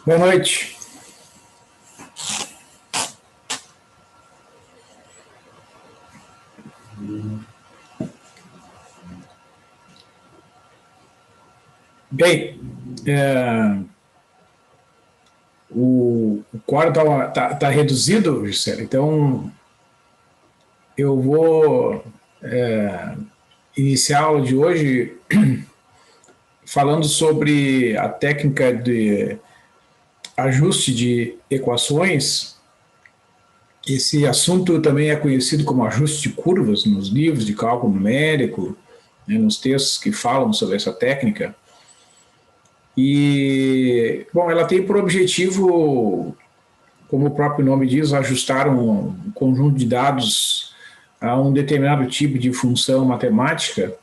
Boa noite. Bem, o quadro tá reduzido, Gisele, então eu vou iniciar a aula de hoje falando sobre a técnica de ajuste de equações. Esse assunto também é conhecido como ajuste de curvas nos livros de cálculo numérico, né, nos textos que falam sobre essa técnica. E, bom, ela tem por objetivo, como o próprio nome diz, ajustar um conjunto de dados a um determinado tipo de função matemática.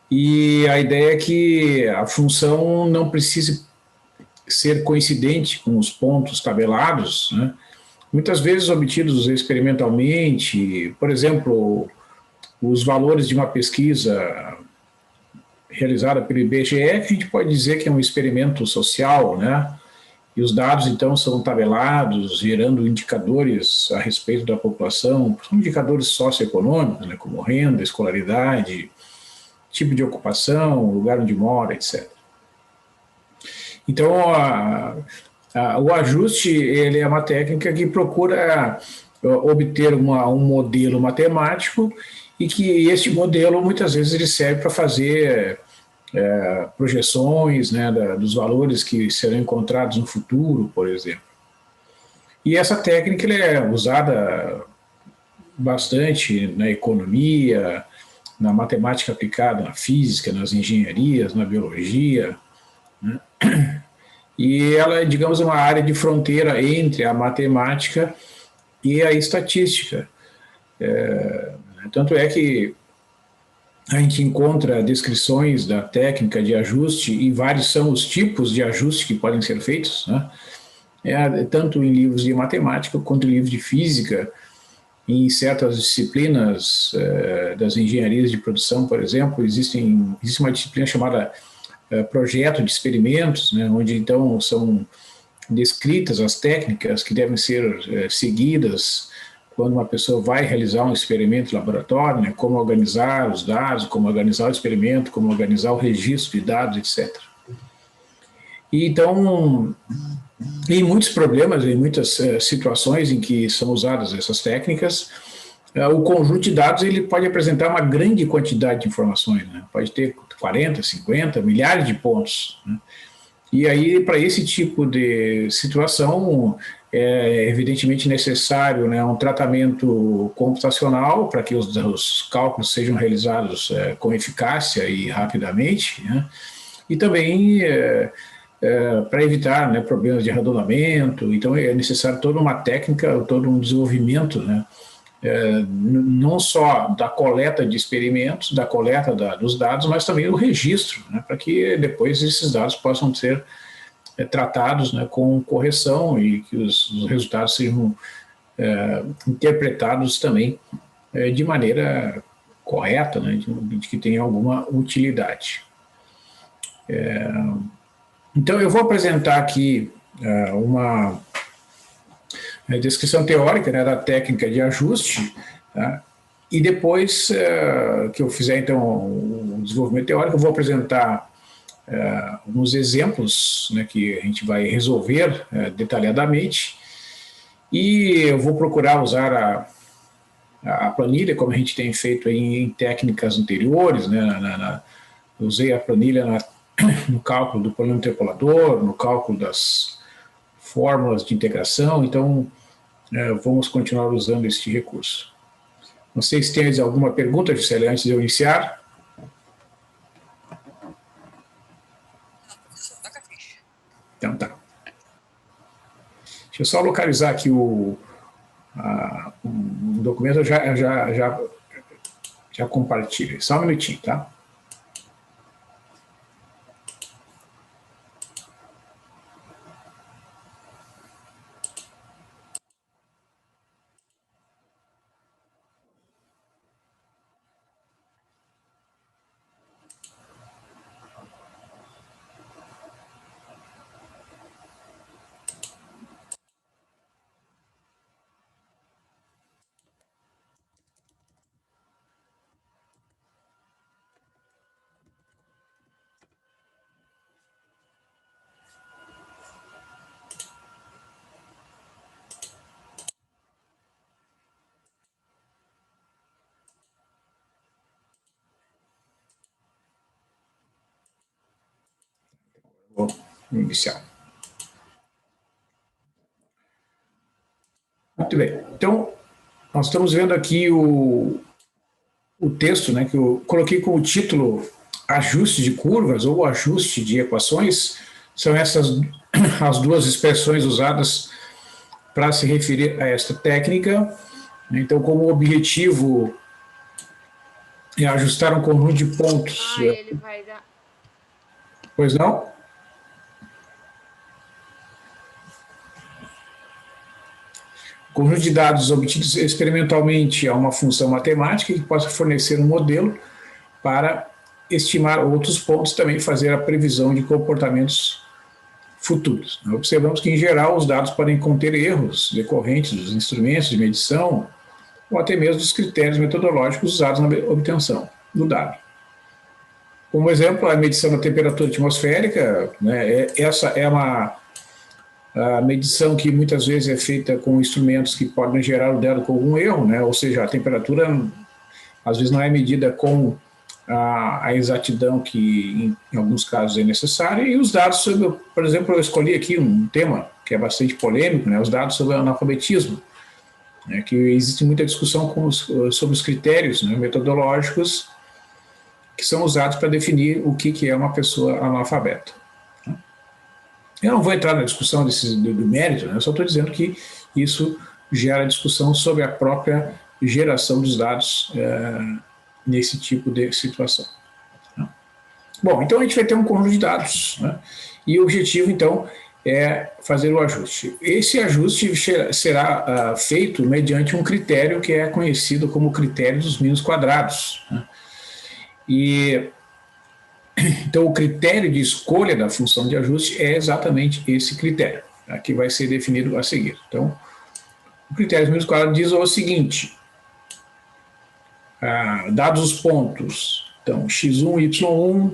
E a ideia é que a função não precise ser coincidente com os pontos tabelados, né? Muitas vezes obtidos experimentalmente, por exemplo, os valores de uma pesquisa realizada pelo IBGE, que a gente pode dizer que é um experimento social, né? E os dados, então, são tabelados, gerando indicadores a respeito da população, são indicadores socioeconômicos, né, como renda, escolaridade, tipo de ocupação, lugar onde mora, etc. Então, o ajuste ele é uma técnica que procura obter um modelo matemático e que este modelo, muitas vezes, ele serve para fazer projeções, né, dos valores que serão encontrados no futuro, por exemplo. E essa técnica ela é usada bastante na economia, na matemática aplicada, na física, nas engenharias, na biologia, né? E ela é, digamos, uma área de fronteira entre a matemática e a estatística. Tanto é que a gente encontra descrições da técnica de ajuste e vários são os tipos de ajuste que podem ser feitos, né? Tanto em livros de matemática quanto em livros de física, em certas disciplinas das engenharias de produção, por exemplo, existe uma disciplina chamada projeto de experimentos, né, onde então são descritas as técnicas que devem ser seguidas quando uma pessoa vai realizar um experimento em laboratório, né, como organizar os dados, como organizar o experimento, como organizar o registro de dados, etc. E então, em muitos problemas, em muitas situações em que são usadas essas técnicas, o conjunto de dados ele pode apresentar uma grande quantidade de informações, né? Pode ter 40, 50, milhares de pontos, né? E aí, para esse tipo de situação, é evidentemente necessário, né, um tratamento computacional para que os cálculos sejam realizados com eficácia e rapidamente, né? E também para evitar, né, problemas de arredondamento. Então, é necessário toda uma técnica, todo um desenvolvimento, né, não só da coleta de experimentos, da coleta dos dados, mas também o registro, né, para que depois esses dados possam ser tratados, né, com correção e que os resultados sejam interpretados também de maneira correta, né, de que tenha alguma utilidade. Então, eu vou apresentar aqui uma descrição teórica, né, da técnica de ajuste, tá? E depois que eu fizer, então, o desenvolvimento teórico, eu vou apresentar alguns exemplos, né, que a gente vai resolver detalhadamente, e eu vou procurar usar a planilha, como a gente tem feito em técnicas anteriores, né, usei a planilha no cálculo do polínômio interpolador, no cálculo das fórmulas de integração, então vamos continuar usando este recurso. Não sei se tem alguma pergunta, Gisele, antes de eu iniciar. Então tá. Deixa eu só localizar aqui o documento, eu já compartilho. Só um minutinho, tá? inicial. Muito bem. Então, nós estamos vendo aqui o texto, né, que eu coloquei como título ajuste de curvas ou ajuste de equações. São essas as duas expressões usadas para se referir a esta técnica. Então, como objetivo é ajustar um conjunto de pontos. Ele vai dar... Pois não? Conjunto de dados obtidos experimentalmente a uma função matemática que possa fornecer um modelo para estimar outros pontos, também fazer a previsão de comportamentos futuros. Observamos que, em geral, os dados podem conter erros decorrentes dos instrumentos de medição ou até mesmo dos critérios metodológicos usados na obtenção do dado. Como exemplo, a medição da temperatura atmosférica, né, essa é a medição que muitas vezes é feita com instrumentos que podem gerar o dado com algum erro, né, ou seja, a temperatura às vezes não é medida com a exatidão que em alguns casos é necessária, e os dados sobre, por exemplo, eu escolhi aqui um tema que é bastante polêmico, né, os dados sobre o analfabetismo, né, que existe muita discussão sobre os critérios, né, metodológicos que são usados para definir o que é uma pessoa analfabeta. Eu não vou entrar na discussão do mérito, né, eu só estou dizendo que isso gera discussão sobre a própria geração dos dados nesse tipo de situação. Bom, então a gente vai ter um conjunto de dados, né, e o objetivo, então, é fazer o ajuste. Esse ajuste será feito mediante um critério que é conhecido como critério dos mínimos quadrados, né? E então o critério de escolha da função de ajuste é exatamente esse critério, tá, que vai ser definido a seguir. Então, o critério dos mínimos quadrados diz o seguinte: dados os pontos, então x1, y1,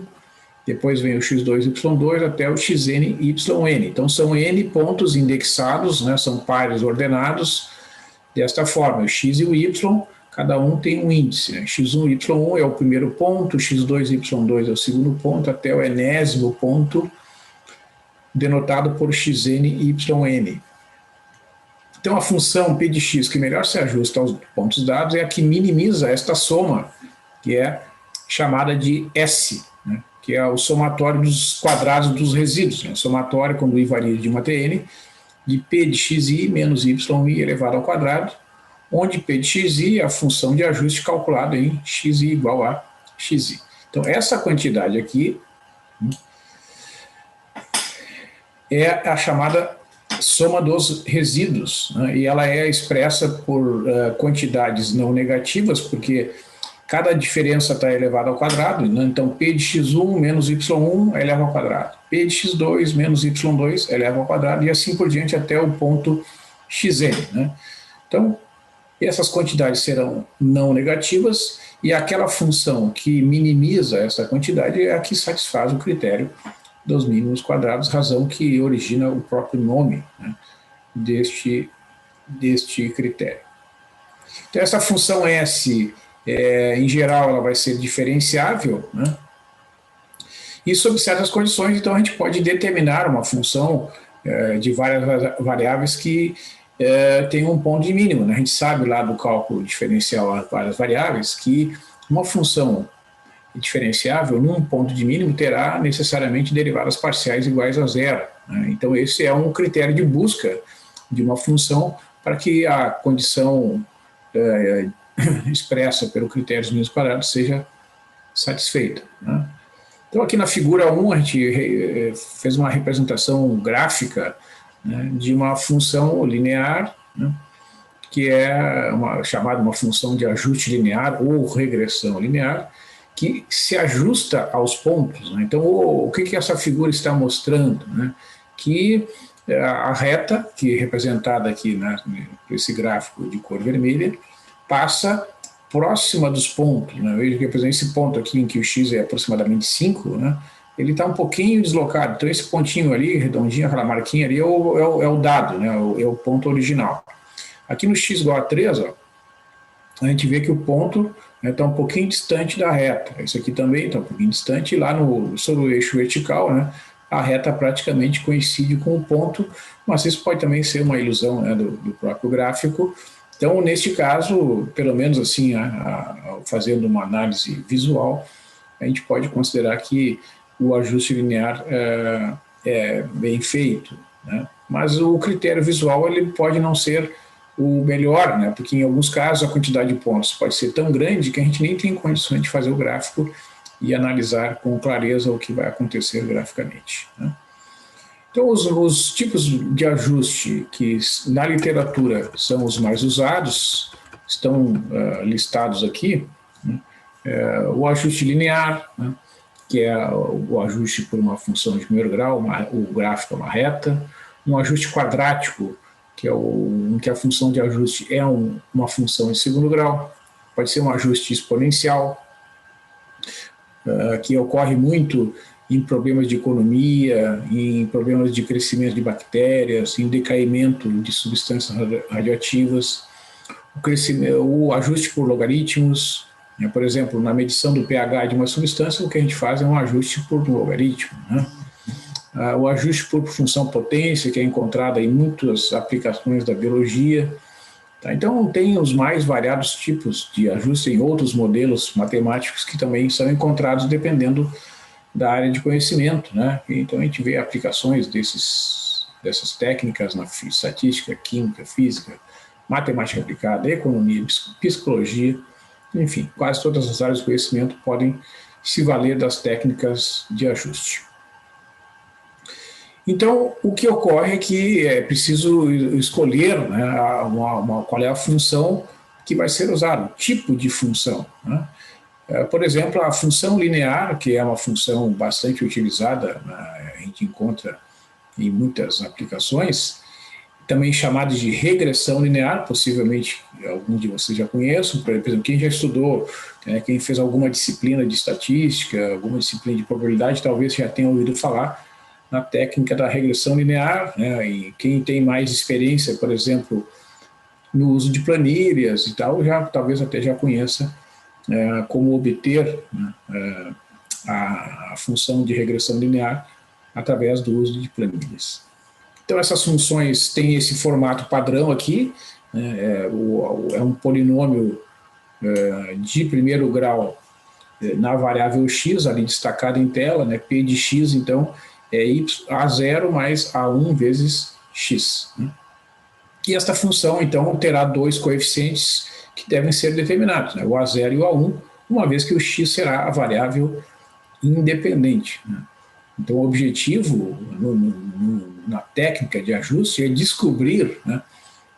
depois vem o x2, y2, até o xn, yn. Então, são n pontos indexados, né, são pares ordenados desta forma. O x e o y, cada um tem um índice, né? x1, y1 é o primeiro ponto, x2, y2 é o segundo ponto, até o enésimo ponto, denotado por xn, yn. Então, a função p de x que melhor se ajusta aos pontos dados é a que minimiza esta soma, que é chamada de S, né, que é o somatório dos quadrados dos resíduos, né, somatório, quando i varia de 1 até n, de p de xi menos yi elevado ao quadrado, onde p de xi é a função de ajuste calculada em xi igual a xi. Então, essa quantidade aqui é a chamada soma dos resíduos, né, e ela é expressa por quantidades não negativas, porque cada diferença está elevada ao quadrado, né, então p de x1 menos y1 é elevado ao quadrado, p de x2 menos y2 é elevado ao quadrado, e assim por diante até o ponto xn. Né. Então, essas quantidades serão não negativas, e aquela função que minimiza essa quantidade é a que satisfaz o critério dos mínimos quadrados, razão que origina o próprio nome, né, deste critério. Então, essa função S, em geral, ela vai ser diferenciável, né, e sob certas condições, então, a gente pode determinar uma função de várias variáveis que tem um ponto de mínimo, né? A gente sabe lá do cálculo diferencial a várias variáveis que uma função diferenciável num ponto de mínimo terá necessariamente derivadas parciais iguais a zero, né? Então esse é um critério de busca de uma função para que a condição expressa pelo critério dos mínimos quadrados seja satisfeita, né? Então aqui na figura 1 a gente fez uma representação gráfica, né, de uma função linear, né, que é chamada uma função de ajuste linear ou regressão linear, que se ajusta aos pontos, né? Então, o que essa figura está mostrando? Né? Que a reta, que é representada aqui, né, por esse gráfico de cor vermelha, passa próxima dos pontos, né? Veja que, por exemplo, esse ponto aqui, em que o x é aproximadamente 5, né, ele está um pouquinho deslocado. Então, esse pontinho ali, redondinho, aquela marquinha ali, é o dado, né, é o ponto original. Aqui no x igual a 3, ó, a gente vê que o ponto está um pouquinho distante da reta. Esse aqui também está um pouquinho distante, e lá sobre o eixo vertical, né, a reta praticamente coincide com o ponto, mas isso pode também ser uma ilusão, né, do próprio gráfico. Então, neste caso, pelo menos assim, fazendo uma análise visual, a gente pode considerar que o ajuste linear é bem feito, né? Mas o critério visual ele pode não ser o melhor, né? Porque em alguns casos a quantidade de pontos pode ser tão grande que a gente nem tem condições de fazer o gráfico e analisar com clareza o que vai acontecer graficamente, né? Então, os tipos de ajuste que na literatura são os mais usados estão listados aqui, né? O ajuste linear, né? Que é o ajuste por uma função de primeiro grau, o gráfico é uma reta, um ajuste quadrático, que é em que a função de ajuste é uma função de segundo grau, pode ser um ajuste exponencial, que ocorre muito em problemas de economia, em problemas de crescimento de bactérias, em decaimento de substâncias radioativas, o ajuste por logaritmos, né? Por exemplo, na medição do pH de uma substância, o que a gente faz é um ajuste por logaritmo, né? O ajuste por função potência, que é encontrado em muitas aplicações da biologia. Tá? Então, tem os mais variados tipos de ajuste em outros modelos matemáticos que também são encontrados dependendo da área de conhecimento, né? Então, a gente vê aplicações dessas técnicas na estatística, química, física, matemática aplicada, economia, psicologia, enfim, quase todas as áreas de conhecimento podem se valer das técnicas de ajuste. Então, o que ocorre é que é preciso escolher, né, qual é a função que vai ser usada, o tipo de função, né? Por exemplo, a função linear, que é uma função bastante utilizada, a gente encontra em muitas aplicações, também chamada de regressão linear, possivelmente alguns de vocês já conheçam, por exemplo, quem já estudou, quem fez alguma disciplina de estatística, alguma disciplina de probabilidade, talvez já tenha ouvido falar na técnica da regressão linear, né? E quem tem mais experiência, por exemplo, no uso de planilhas e tal, talvez até já conheça como obter, né, a função de regressão linear através do uso de planilhas. Então, essas funções têm esse formato padrão aqui, né, é um polinômio de primeiro grau na variável x, ali destacada em tela, né, p de x, então, é a0 mais a1 vezes x, né? E esta função, então, terá dois coeficientes que devem ser determinados, né, o a0 e o a1, uma vez que o x será a variável independente, né? Então, o objetivo na técnica de ajuste é descobrir, né,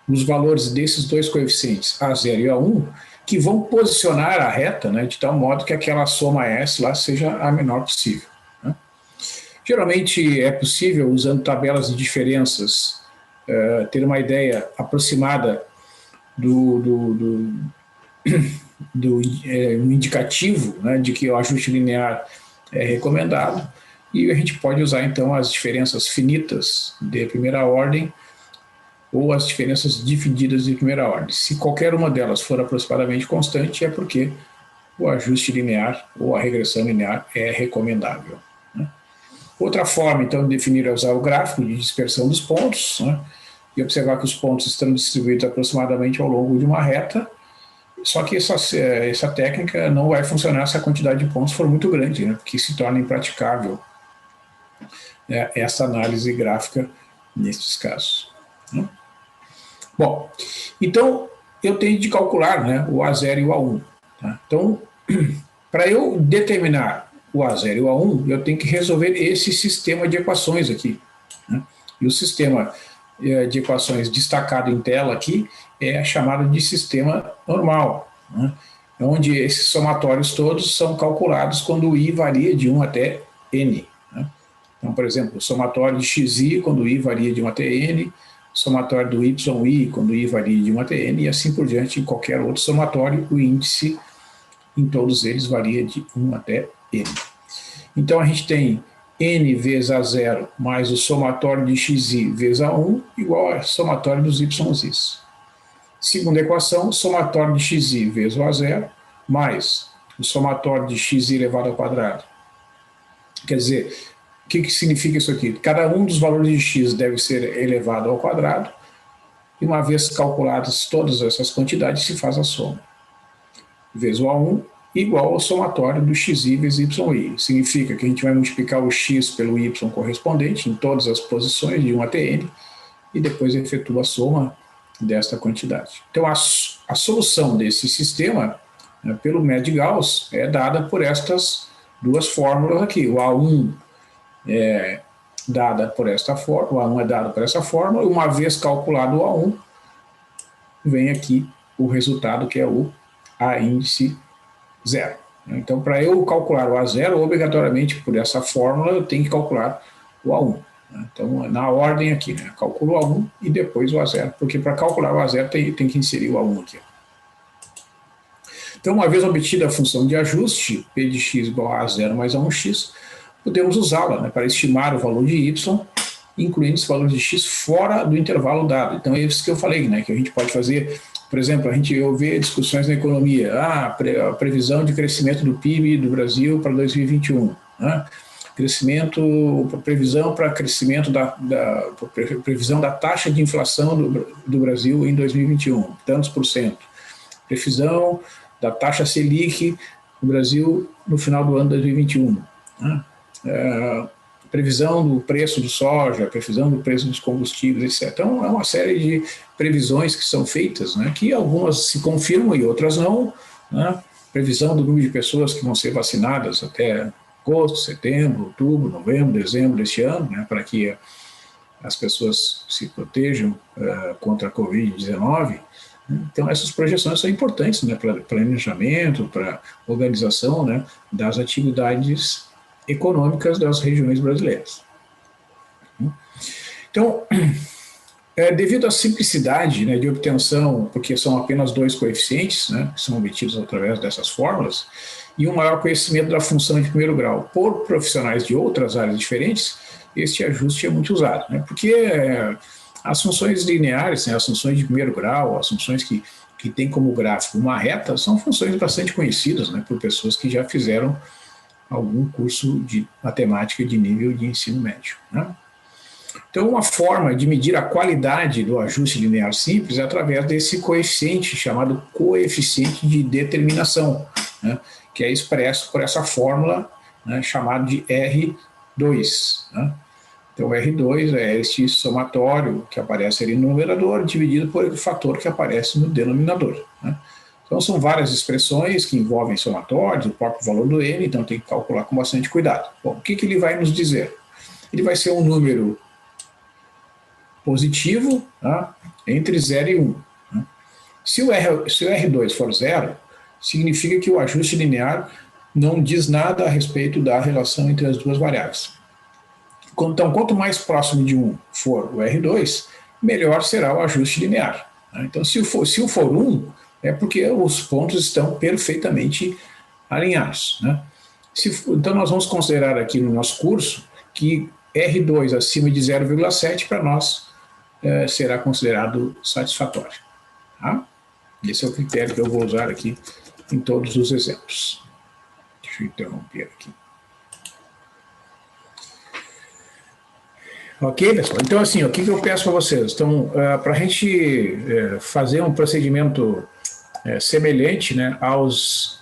os valores desses dois coeficientes, A0 e A1, que vão posicionar a reta, né, de tal modo que aquela soma S lá seja a menor possível, né? Geralmente é possível, usando tabelas de diferenças, ter uma ideia aproximada do indicativo, né, de que o ajuste linear é recomendado, e a gente pode usar então as diferenças finitas de primeira ordem ou as diferenças divididas de primeira ordem. Se qualquer uma delas for aproximadamente constante, é porque o ajuste linear ou a regressão linear é recomendável, né? Outra forma, então, de definir é usar o gráfico de dispersão dos pontos, né, e observar que os pontos estão distribuídos aproximadamente ao longo de uma reta, só que essa técnica não vai funcionar se a quantidade de pontos for muito grande, né, porque se torna impraticável, né, essa análise gráfica nesses casos, né? Bom, então eu tenho de calcular, né, o A0 e o A1. Tá? Então, para eu determinar o A0 e o A1, eu tenho que resolver esse sistema de equações aqui, né? E o sistema de equações destacado em tela aqui é chamado de sistema normal, né? Onde esses somatórios todos são calculados quando o i varia de 1 até n, né? Então, por exemplo, o somatório de xi, quando o i varia de 1 até n, somatório do yi, quando o i varia de 1 até n, e assim por diante, em qualquer outro somatório, o índice em todos eles varia de 1 até n. Então, a gente tem n vezes a0 mais o somatório de xi vezes a1 igual ao somatório dos y's. Segunda equação, somatório de xi vezes o a0 mais o somatório de xi elevado ao quadrado. Quer dizer, que significa isso aqui? Cada um dos valores de x deve ser elevado ao quadrado, e uma vez calculadas todas essas quantidades, se faz a soma. Vezes o A1 igual ao somatório do xi vezes yi. Significa que a gente vai multiplicar o x pelo y correspondente em todas as posições de 1 até n, e depois efetua a soma desta quantidade. Então, a solução desse sistema, né, pelo método de Gauss, é dada por estas duas fórmulas aqui. O A1 é dada por esta fórmula, o A1 é dado por essa fórmula, e uma vez calculado o A1, vem aqui o resultado, que é o A índice 0. Então, para eu calcular o A0, obrigatoriamente, por essa fórmula, eu tenho que calcular o A1. Então, na ordem aqui, né? Calculo o A1 e depois o A0, porque para calcular o A0 tem que inserir o A1 aqui. Então, uma vez obtida a função de ajuste, P de x igual a A0 mais A1x, podemos usá-la, né, para estimar o valor de y, incluindo esse valor de x fora do intervalo dado. Então, é isso que eu falei, né, que a gente pode fazer, por exemplo, eu vejo discussões na economia, a previsão de crescimento do PIB do Brasil para 2021, né? Previsão para crescimento previsão da taxa de inflação do Brasil em 2021, tantos por cento. Previsão da taxa Selic no Brasil no final do ano de 2021. Né? Previsão do preço do soja, previsão do preço dos combustíveis, etc. Então, é uma série de previsões que são feitas, né, que algumas se confirmam e outras não. Né? Previsão do número de pessoas que vão ser vacinadas até agosto, setembro, outubro, novembro, dezembro deste ano, né, para que as pessoas se protejam contra a Covid-19. Então, essas projeções são importantes, né, para planejamento, para organização, né, das atividades econômicas das regiões brasileiras. Então, devido à simplicidade, né, de obtenção, porque são apenas dois coeficientes, né, que são obtidos através dessas fórmulas, e um maior conhecimento da função de primeiro grau por profissionais de outras áreas diferentes, este ajuste é muito usado, né, porque as funções lineares, né, as funções de primeiro grau, as funções que têm como gráfico uma reta, são funções bastante conhecidas, né, por pessoas que já fizeram algum curso de matemática de nível de ensino médio. Né? Então, uma forma de medir a qualidade do ajuste linear simples é através desse coeficiente, chamado coeficiente de determinação, né, que é expresso por essa fórmula, né, chamada de R2. Né? Então, R2 é este somatório que aparece ali no numerador, dividido por fator que aparece no denominador. Né? Então, são várias expressões que envolvem somatórios, o próprio valor do n, então tem que calcular com bastante cuidado. Bom, o que ele vai nos dizer? Ele vai ser um número positivo, tá, entre 0 e 1. Né? Se o R2 for 0, significa que o ajuste linear não diz nada a respeito da relação entre as duas variáveis. Então, quanto mais próximo de 1 for o R2, melhor será o ajuste linear. Né? Então, se o for 1, é porque os pontos estão perfeitamente alinhados. Né? Então, nós vamos considerar aqui no nosso curso que R2 acima de 0,7 para nós será considerado satisfatório. Tá? Esse é o critério que eu vou usar aqui em todos os exemplos. Deixa eu interromper aqui. Ok, pessoal? Então, assim, o que eu peço para vocês? Então, para a gente fazer um procedimento semelhante, né, aos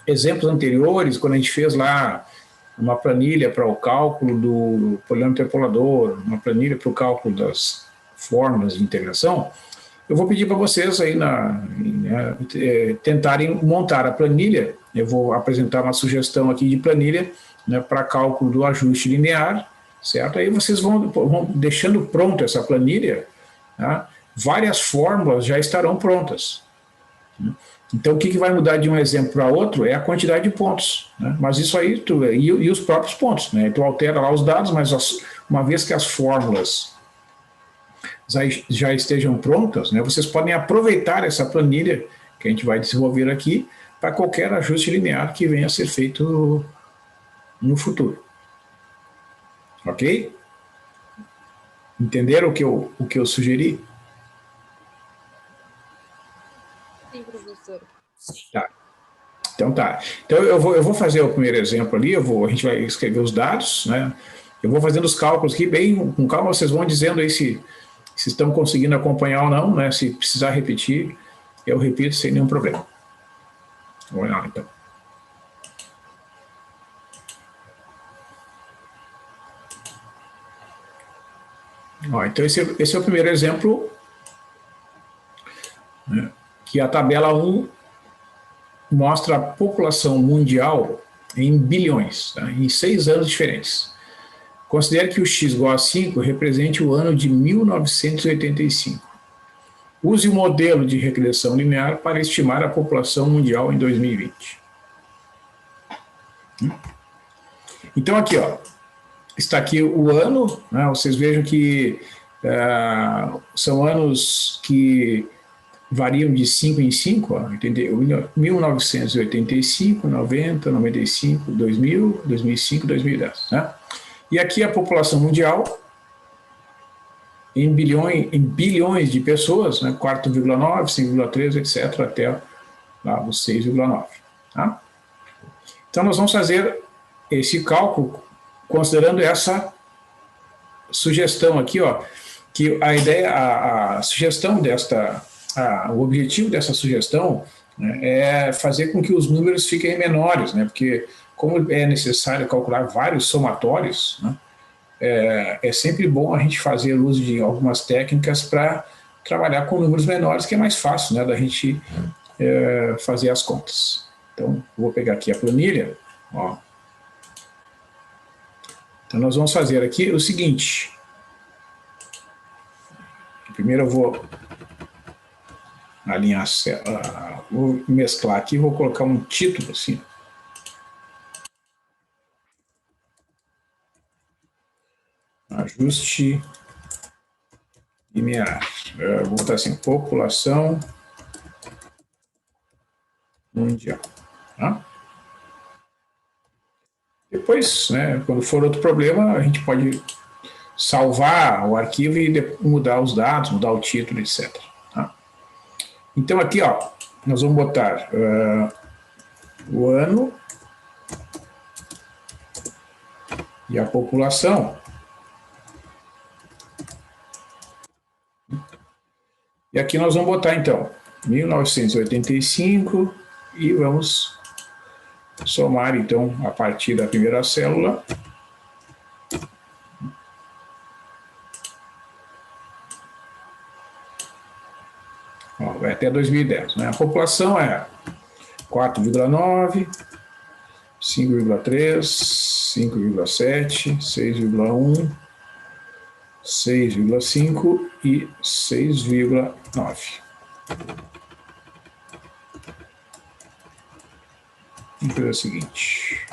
exemplos anteriores, quando a gente fez lá uma planilha para o cálculo do polinomial interpolador, uma planilha para o cálculo das fórmulas de integração, eu vou pedir para vocês aí tentarem montar a planilha. Eu vou apresentar uma sugestão aqui de planilha, né, para cálculo do ajuste linear, certo? Aí vocês vão deixando pronta essa planilha, tá? Várias fórmulas já estarão prontas. Então, o que vai mudar de um exemplo para outro é a quantidade de pontos. Né? Mas isso aí, e os próprios pontos. Né? Tu altera lá os dados, mas uma vez que as fórmulas já estejam prontas, né, vocês podem aproveitar essa planilha que a gente vai desenvolver aqui para qualquer ajuste linear que venha a ser feito no futuro. Ok? Entenderam o que eu sugeri? Sim, professor. Tá. Então tá. Então eu vou fazer o primeiro exemplo ali, a gente vai escrever os dados, né? Eu vou fazendo os cálculos aqui bem com calma, vocês vão dizendo aí se estão conseguindo acompanhar ou não, né? Se precisar repetir, eu repito sem nenhum problema. Vamos lá, então. Ó, então, esse é o primeiro exemplo, né, que a tabela 1 mostra a população mundial em bilhões, tá, em 6 anos diferentes. Considere que o x igual a 5 represente o ano de 1985. Use o modelo de regressão linear para estimar a população mundial em 2020. Então, aqui, ó, está aqui o ano, né, vocês vejam que são anos que variam de 5 em 5, ó, 1985, 90, 95, 2000, 2005, 2010. Né? E aqui a população mundial, em bilhões de pessoas, né, 4,9, 5,3, etc., até lá os 6,9. Tá? Então, nós vamos fazer esse cálculo considerando essa sugestão aqui, ó, que a ideia, a sugestão o objetivo dessa sugestão, né, é fazer com que os números fiquem menores, né, porque como é necessário calcular vários somatórios, né, é sempre bom a gente fazer uso de algumas técnicas para trabalhar com números menores, que é mais fácil, né, da gente fazer as contas. Então, vou pegar aqui a planilha, ó. Então, nós vamos fazer aqui o seguinte. Primeiro eu vou alinhar, vou mesclar aqui, vou colocar um título assim. Ajuste linear. Eu vou botar assim, população mundial. Tá? Depois, né, quando for outro problema, a gente pode salvar o arquivo e mudar os dados, mudar o título, etc. Tá? Então aqui, ó, nós vamos botar o ano e a população. E aqui nós vamos botar, então, 1985 e vamos somar, então, a partir da primeira célula. Ó, vai até 2010, né? A população é 4,9, 5,3, 5,7, 6,1, 6,5 e 6,9. Vamos fazer o seguinte.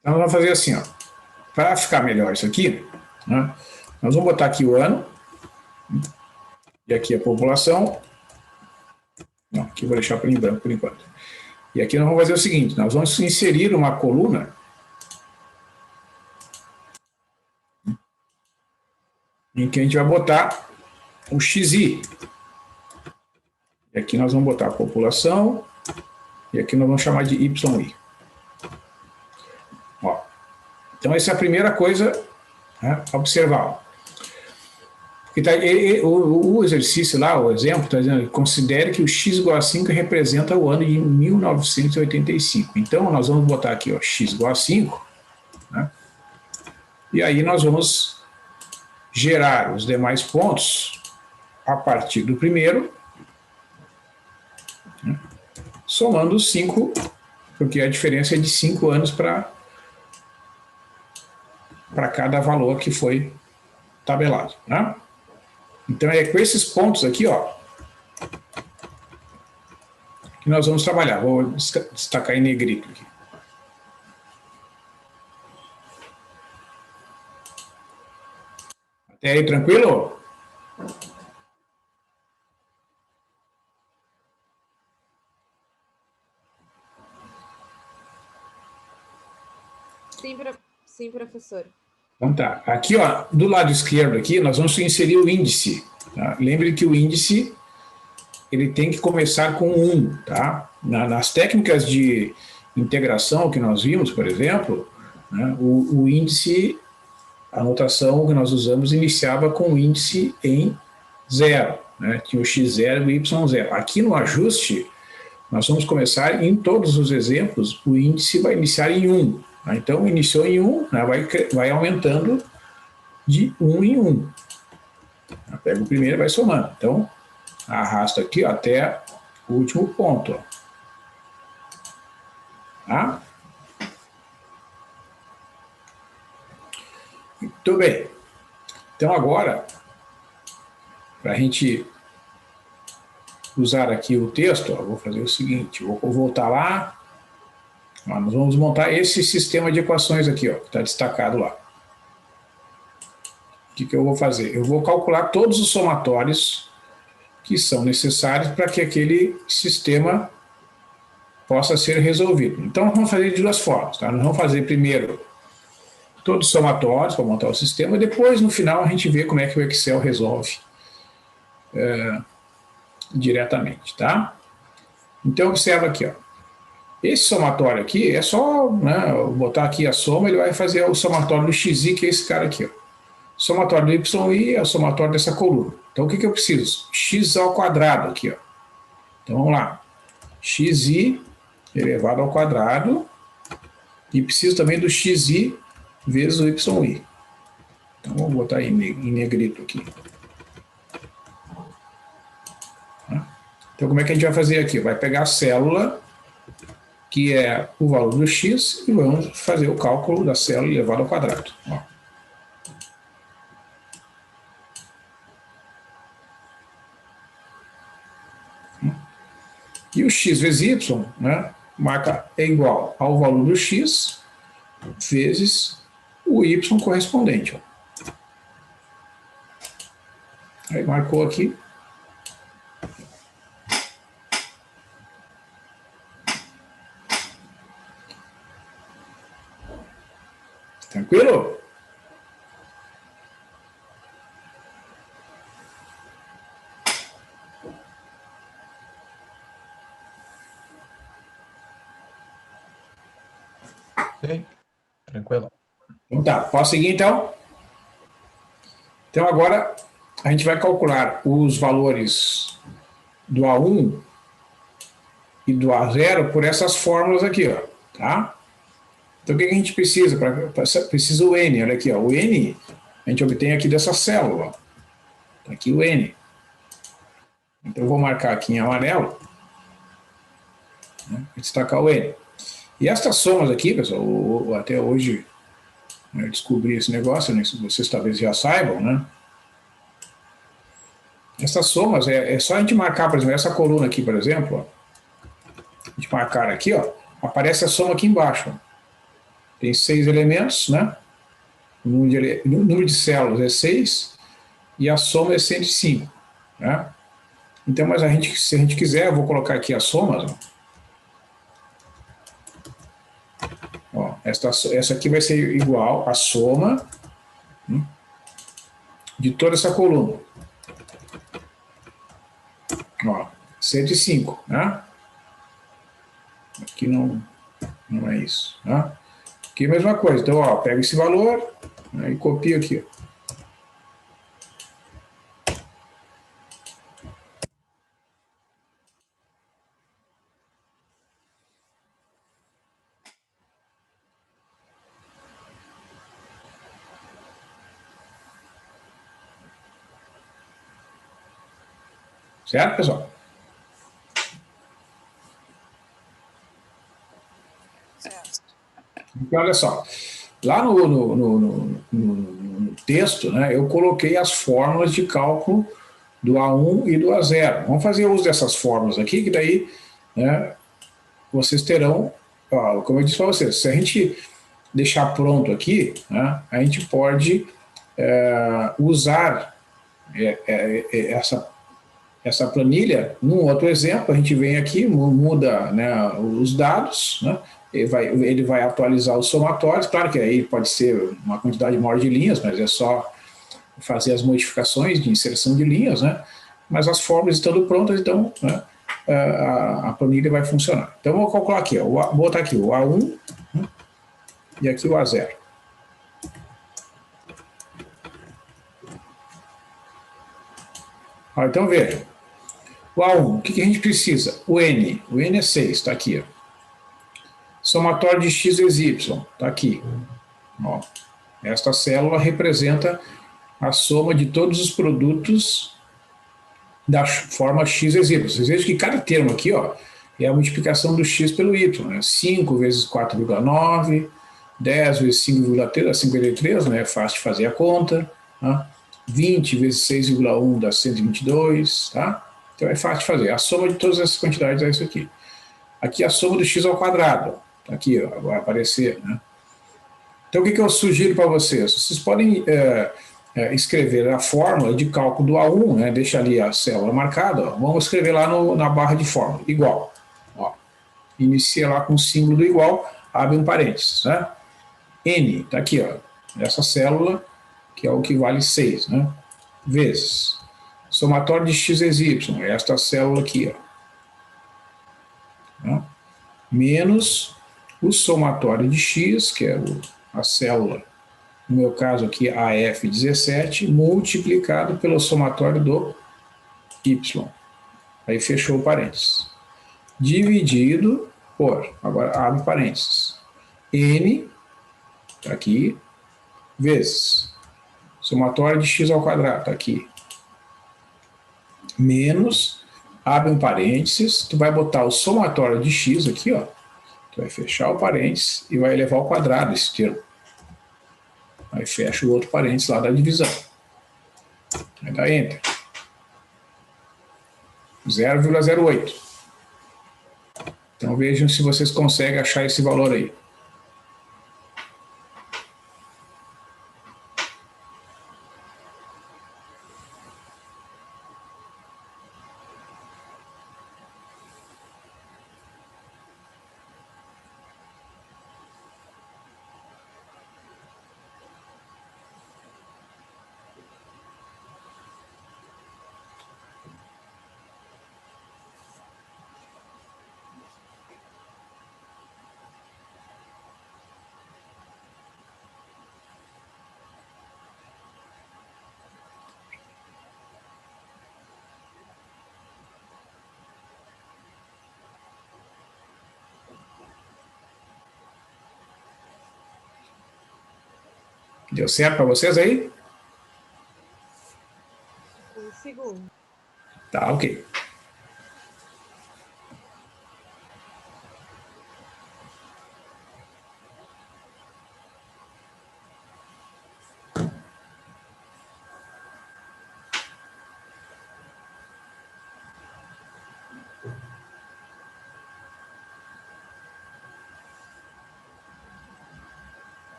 Então, nós vamos fazer assim, ó. Para ficar melhor isso aqui, né, nós vamos botar aqui o ano, e aqui a população. Não, aqui eu vou deixar em branco por enquanto. E aqui nós vamos fazer o seguinte, nós vamos inserir uma coluna em que a gente vai botar o XI. E aqui nós vamos botar a população, e aqui nós vamos chamar de YI. Ó. Então, essa é a primeira coisa, né, a observar. Tá, o exercício lá, o exemplo, está dizendo, considere que o x igual a 5 representa o ano de 1985. Então, nós vamos botar aqui, ó, x igual a 5, né, e aí nós vamos gerar os demais pontos a partir do primeiro, né, somando 5, porque a diferença é de 5 anos para cada valor que foi tabelado, né? Então, é com esses pontos aqui, ó, que nós vamos trabalhar. Vou destacar em negrito aqui. Até aí, tranquilo? Sim, professor. Então tá, aqui ó, do lado esquerdo aqui, nós vamos inserir o índice. Tá? Lembre que o índice ele tem que começar com 1, tá? Nas técnicas de integração que nós vimos, por exemplo, né, o índice, a notação que nós usamos iniciava com o índice em 0, né? Tinha o x0 e o y0. Aqui no ajuste, nós vamos começar, em todos os exemplos, o índice vai iniciar em 1. Tá? Então, iniciou em 1, né, vai aumentando de 1 em 1. Pega o primeiro e vai somando. Então, arrasta aqui ó, até o último ponto. Ó. Tá? Muito bem. Então, agora, para a gente usar aqui o texto, ó, vou fazer o seguinte, vou voltar lá, ó, nós vamos montar esse sistema de equações aqui, ó, que está destacado lá. O que eu vou fazer? Eu vou calcular todos os somatórios que são necessários para que aquele sistema possa ser resolvido. Então, nós vamos fazer de duas formas. Tá? Nós vamos fazer primeiro todos os somatórios para montar o sistema, e depois, no final, a gente vê como é que o Excel resolve diretamente. Tá? Então, observa aqui. Ó. Esse somatório aqui é só botar aqui a soma, ele vai fazer o somatório do XI, que é esse cara aqui. Ó. O somatório do YI é o somatório dessa coluna. Então, o que eu preciso? X ao quadrado aqui. Ó. Então, vamos lá. XI elevado ao quadrado. E preciso também do XI vezes o YI. Então, vou botar em negrito aqui. Então, como é que a gente vai fazer aqui? Vai pegar a célula, que é o valor do X, e vamos fazer o cálculo da célula elevado ao quadrado. Ó. E o x vezes y, né, é igual ao valor do x vezes o y correspondente. Ó. Aí marcou aqui. Tranquilo? Sim, tranquilo. Então tá, posso seguir então? Então agora a gente vai calcular os valores do A1 e do A0 por essas fórmulas aqui, ó, tá? Então o que a gente precisa? Precisa o N, olha aqui, ó, o N a gente obtém aqui dessa célula, ó. Tá aqui o N. Então eu vou marcar aqui em amarelo, né, destacar o N. E estas somas aqui, pessoal, até hoje eu descobri esse negócio, né, vocês talvez já saibam, né? Essas somas, é só a gente marcar, por exemplo, essa coluna aqui, por exemplo, ó, a gente marcar aqui, ó, aparece a soma aqui embaixo. Ó. Tem 6 elementos, né? O número de células é 6 e a soma é 105, né? Então, mas se a gente quiser, eu vou colocar aqui as somas, ó. Ó, essa aqui vai ser igual à soma de toda essa coluna. Ó, 105, né? Aqui não é isso, né? Aqui é a mesma coisa. Então, ó, pega esse valor, né, e copia aqui. Certo, pessoal? Certo. Então, olha só. Lá no texto, né, eu coloquei as fórmulas de cálculo do A1 e do A0. Vamos fazer uso dessas fórmulas aqui, que daí, né, vocês terão, ó, como eu disse para vocês, se a gente deixar pronto aqui, né, a gente pode usar essa planilha num outro exemplo. A gente vem aqui, muda, né, os dados, né, ele vai atualizar os somatórios. Claro que aí pode ser uma quantidade maior de linhas, mas é só fazer as modificações de inserção de linhas, né? mas as fórmulas estando prontas, então, né, a planilha vai funcionar. Então, vou calcular aqui, ó, vou botar aqui o A1, né, e aqui o A0. Ó, então, veja. O A1, o que a gente precisa? O N é 6, está aqui. Ó. Somatório de x vezes y, está aqui. Ó. Esta célula representa a soma de todos os produtos da forma x vezes y. Vocês vejam que cada termo aqui, ó, é a multiplicação do x pelo y. Né? 5 vezes 4,9, 10 vezes 5,3 dá 53, né? É fácil de fazer a conta. Tá? 20 vezes 6,1 dá 122, tá? Então é fácil de fazer. A soma de todas essas quantidades é isso aqui. Aqui a soma do x ao quadrado. Aqui, ó, vai aparecer, né? Então o que eu sugiro para vocês? Vocês podem escrever a fórmula de cálculo do A1, né? Deixa ali a célula marcada, ó. Vamos escrever lá na barra de fórmula, igual. Ó. Inicia lá com o símbolo do igual, abre um parênteses, né? N, está aqui, ó, essa célula, que é o que vale 6, né? Vezes somatório de x vezes y, esta célula aqui, ó, né? Menos o somatório de x, que é a célula, no meu caso aqui, AF17, multiplicado pelo somatório do y. Aí fechou o parênteses. Dividido por, agora abre parênteses, n, tá aqui, vezes somatório de x ao quadrado, tá aqui, menos, abre um parênteses, tu vai botar o somatório de x aqui, ó, tu vai fechar o parênteses e vai elevar ao quadrado esse termo. Aí fecha o outro parênteses lá da divisão. Aí dá Enter. 0,08. Então vejam se vocês conseguem achar esse valor aí. Deu certo para vocês aí? Um segundo. Tá, ok.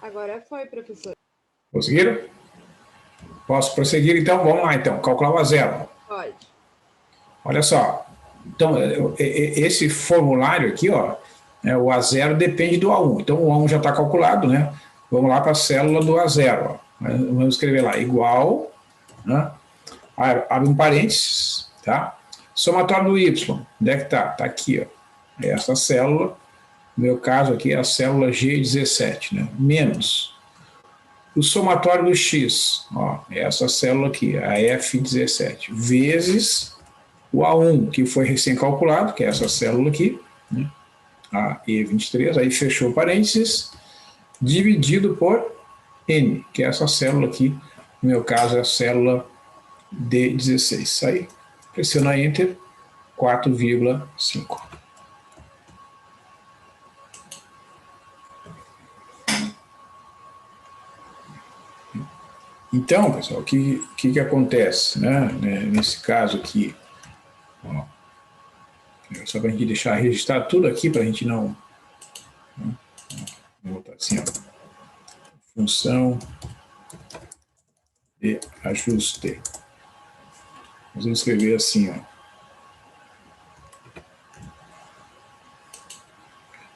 Agora foi, professor. Conseguiram? Posso prosseguir então? Vamos lá então, calcular o a zero. Pode. Olha só, então esse formulário aqui, ó, né? O A0 depende do A1. Então, o A1 já está calculado, né? Vamos lá para a célula do A0. Ó. Vamos escrever lá, igual, né? Abre um parênteses, tá? Somatório do Y, onde é que está? Está aqui, ó. Essa célula, no meu caso aqui é a célula G17, né? Menos o somatório do X, ó, essa célula aqui, a F17, vezes o A1, que foi recém-calculado, que é essa célula aqui, né? A E23, aí fechou parênteses, dividido por N, que é essa célula aqui, no meu caso é a célula D16. Aí, pressiona Enter, 4,5. Então, pessoal, o que acontece, né? Nesse caso aqui, ó, só para a gente deixar registrado tudo aqui, para a gente não. Vou botar assim, ó, função de ajuste. Nós vamos escrever assim, ó.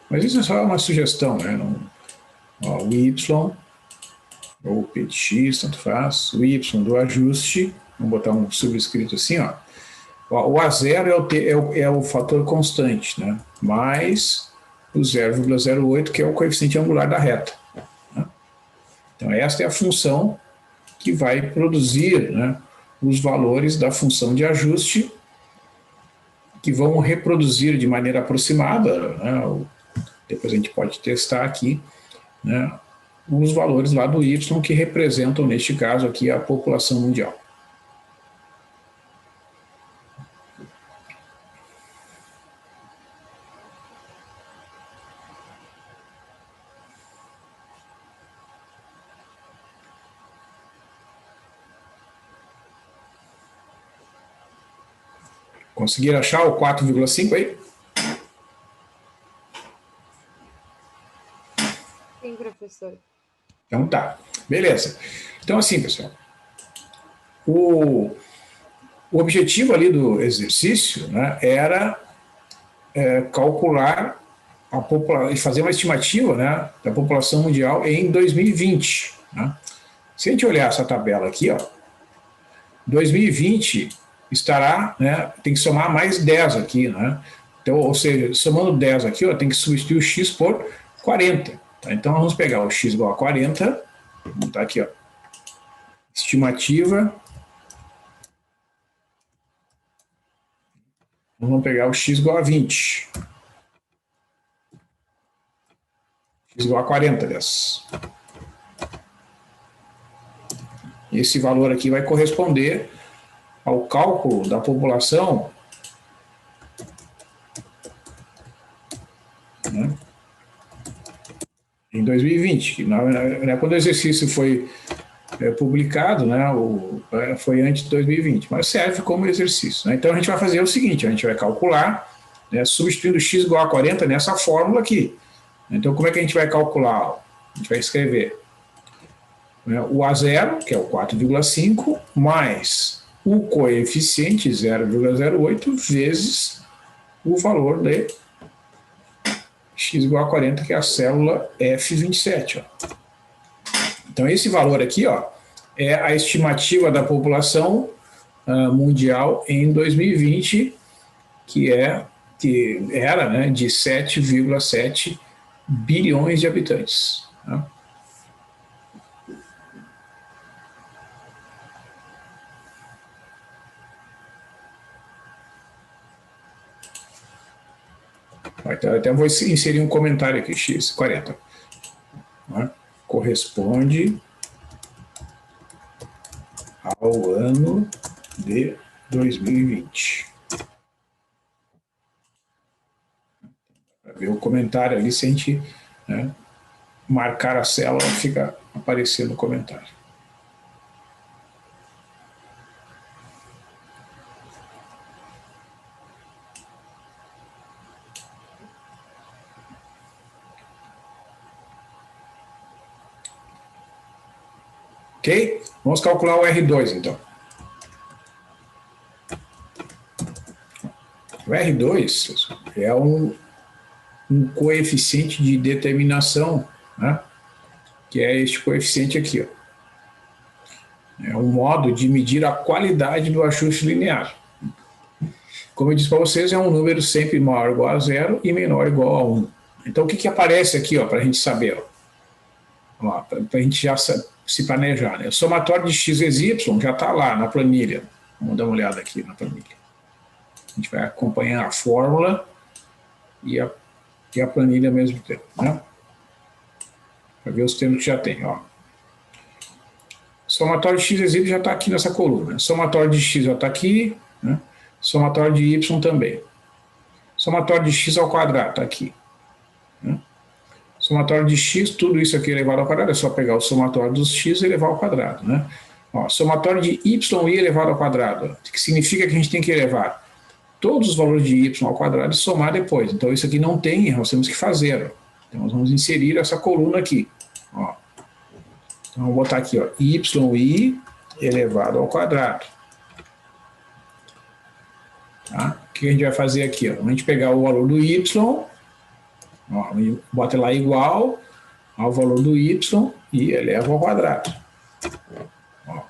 Mas isso é só uma sugestão, né? Não, ó, o Y, ou o P de X, tanto faz, o Y do ajuste, vamos botar um subscrito assim, ó. O A0 é o fator constante, né? Mais o 0,08, que é o coeficiente angular da reta. Né? Então, esta é a função que vai produzir, né, os valores da função de ajuste que vão reproduzir de maneira aproximada, né, depois a gente pode testar aqui, né, os valores lá do Y que representam, neste caso aqui, a população mundial. Conseguiram achar o 4,5 aí? Sim, professor. Então tá, beleza. Então assim, pessoal, o objetivo ali do exercício, né, era calcular e fazer uma estimativa, né, da população mundial em 2020. Né? Se a gente olhar essa tabela aqui, ó, 2020 estará, né, tem que somar mais 10 aqui, né? Então, ou seja, somando 10 aqui, ó, tem que substituir o x por 40. Tá? Então, nós vamos pegar o x igual a 40, vou botar aqui, ó, estimativa. Vamos pegar o x igual a 20. X igual a 40 dessas. Esse valor aqui vai corresponder ao cálculo da população, né, em 2020. Quando o exercício foi publicado, né, foi antes de 2020, mas serve como exercício. Né? Então a gente vai fazer o seguinte, a gente vai calcular, né, substituindo x igual a 40 nessa fórmula aqui. Então como é que a gente vai calcular? A gente vai escrever, né, o A0, que é o 4,5, mais o coeficiente 0,08 vezes o valor de x igual a 40, que é a célula F27. Ó. Então, esse valor aqui, ó, é a estimativa da população mundial em 2020, que era, né, de 7,7 bilhões de habitantes. Né? Então, até vou inserir um comentário aqui, x40. Né? Corresponde ao ano de 2020. Para ver o comentário ali, se a gente, né, marcar a célula, fica aparecendo o comentário. Ok? Vamos calcular o R2, então. O R2 é um coeficiente de determinação, né? Que é este coeficiente aqui, ó. É um modo de medir a qualidade do ajuste linear. Como eu disse para vocês, é um número sempre maior ou igual a zero e menor ou igual a 1. Então, o que aparece aqui, para a gente saber? Para a gente já se planejar. Né? O somatório de x vezes y já está lá na planilha. Vamos dar uma olhada aqui na planilha. A gente vai acompanhar a fórmula e a planilha ao mesmo tempo. Né? Para ver os termos que já tem. Ó. Somatório de x vezes y já está aqui nessa coluna. Somatório de x já está aqui. Né? Somatório de y também. Somatório de x ao quadrado está aqui. Né? Somatório de x, tudo isso aqui elevado ao quadrado, é só pegar o somatório dos x e elevar ao quadrado. Né? Ó, somatório de y e elevado ao quadrado, que significa que a gente tem que elevar todos os valores de y ao quadrado e somar depois. Então isso aqui não tem, nós temos que fazer. Ó. Então nós vamos inserir essa coluna aqui. Ó. Então vou botar aqui, ó, yi elevado ao quadrado. Tá? O que a gente vai fazer aqui? Ó? A gente pegar o valor do y, ó, bota lá igual ao valor do y e eleva ao quadrado. Ó.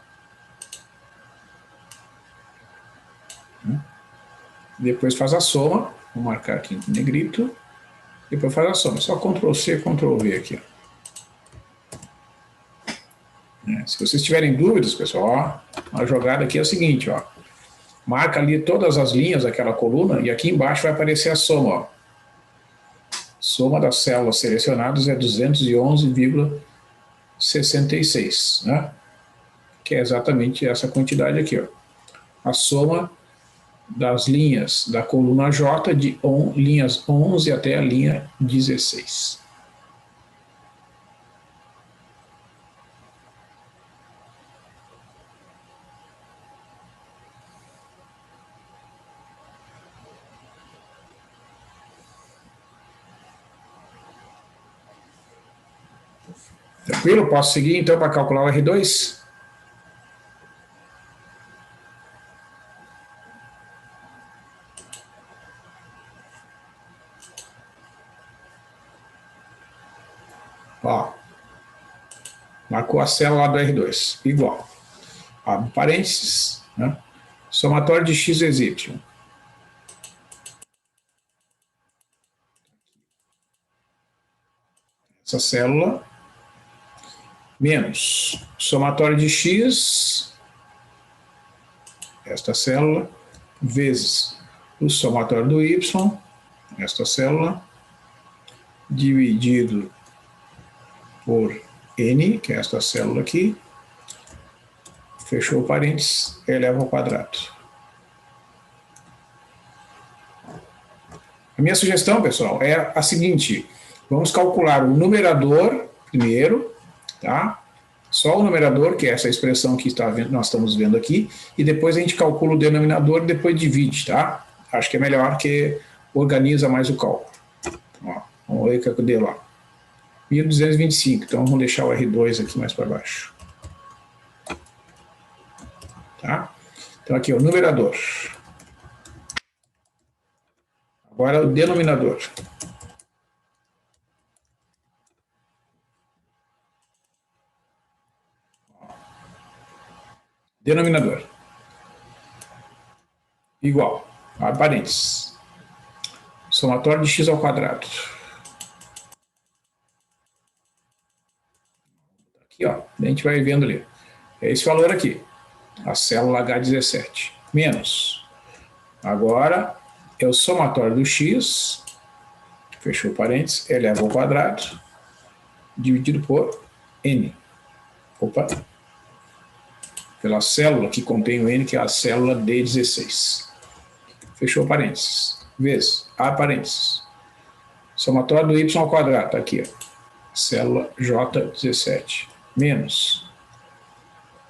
Depois faz a soma, vou marcar aqui em negrito, depois faz a soma, só Ctrl+C, Ctrl+V aqui. Ó. Se vocês tiverem dúvidas, pessoal, ó, a jogada aqui é a seguinte, ó. Marca ali todas as linhas daquela coluna e aqui embaixo vai aparecer a soma. Ó. Soma das células selecionadas é 211,66, né? Que é exatamente essa quantidade aqui. Ó. A soma das linhas da coluna J de linhas 11 até a linha 16. Tranquilo? Posso seguir então para calcular o R2? Ó, marcou a célula do R2, igual. Abre parênteses, né? Somatório de x vezes y. Essa célula menos somatório de x, esta célula, vezes o somatório do y, esta célula, dividido por n, que é esta célula aqui, fechou o parênteses, eleva ao quadrado. A minha sugestão, pessoal, é a seguinte, vamos calcular o numerador primeiro, tá? Só o numerador, que é essa expressão que nós estamos vendo aqui, e depois a gente calcula o denominador e depois divide, tá? Acho que é melhor, que organiza mais o cálculo. Ó, vamos ver o que deu lá. 1225, então vamos deixar o R2 aqui mais para baixo. Tá? Então aqui, o numerador. Agora o denominador. Denominador. Igual. Abre parênteses. Somatório de x ao quadrado. Aqui, ó. A gente vai vendo ali. É esse valor aqui. A célula H17. Menos. Agora é o somatório do x. Fechou parênteses. Eleva ao quadrado. Dividido por n. Opa. Pela célula que contém o n, que é a célula D16. Fechou parênteses. Vezes, abre parênteses. Somatório do y ao quadrado, tá aqui, ó. Célula J17. Menos,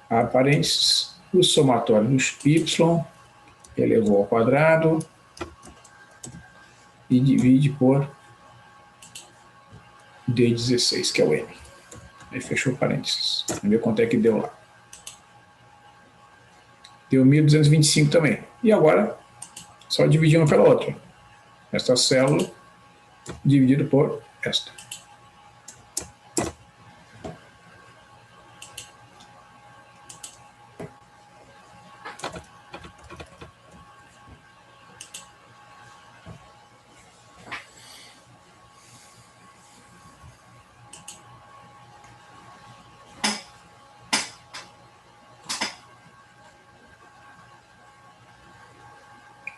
abre parênteses, o somatório do y elevou ao quadrado e divide por D16, que é o n. Aí fechou parênteses. Vamos ver quanto é que deu lá. Deu 1225 também. E agora, só dividir uma pela outra. Esta célula dividido por esta.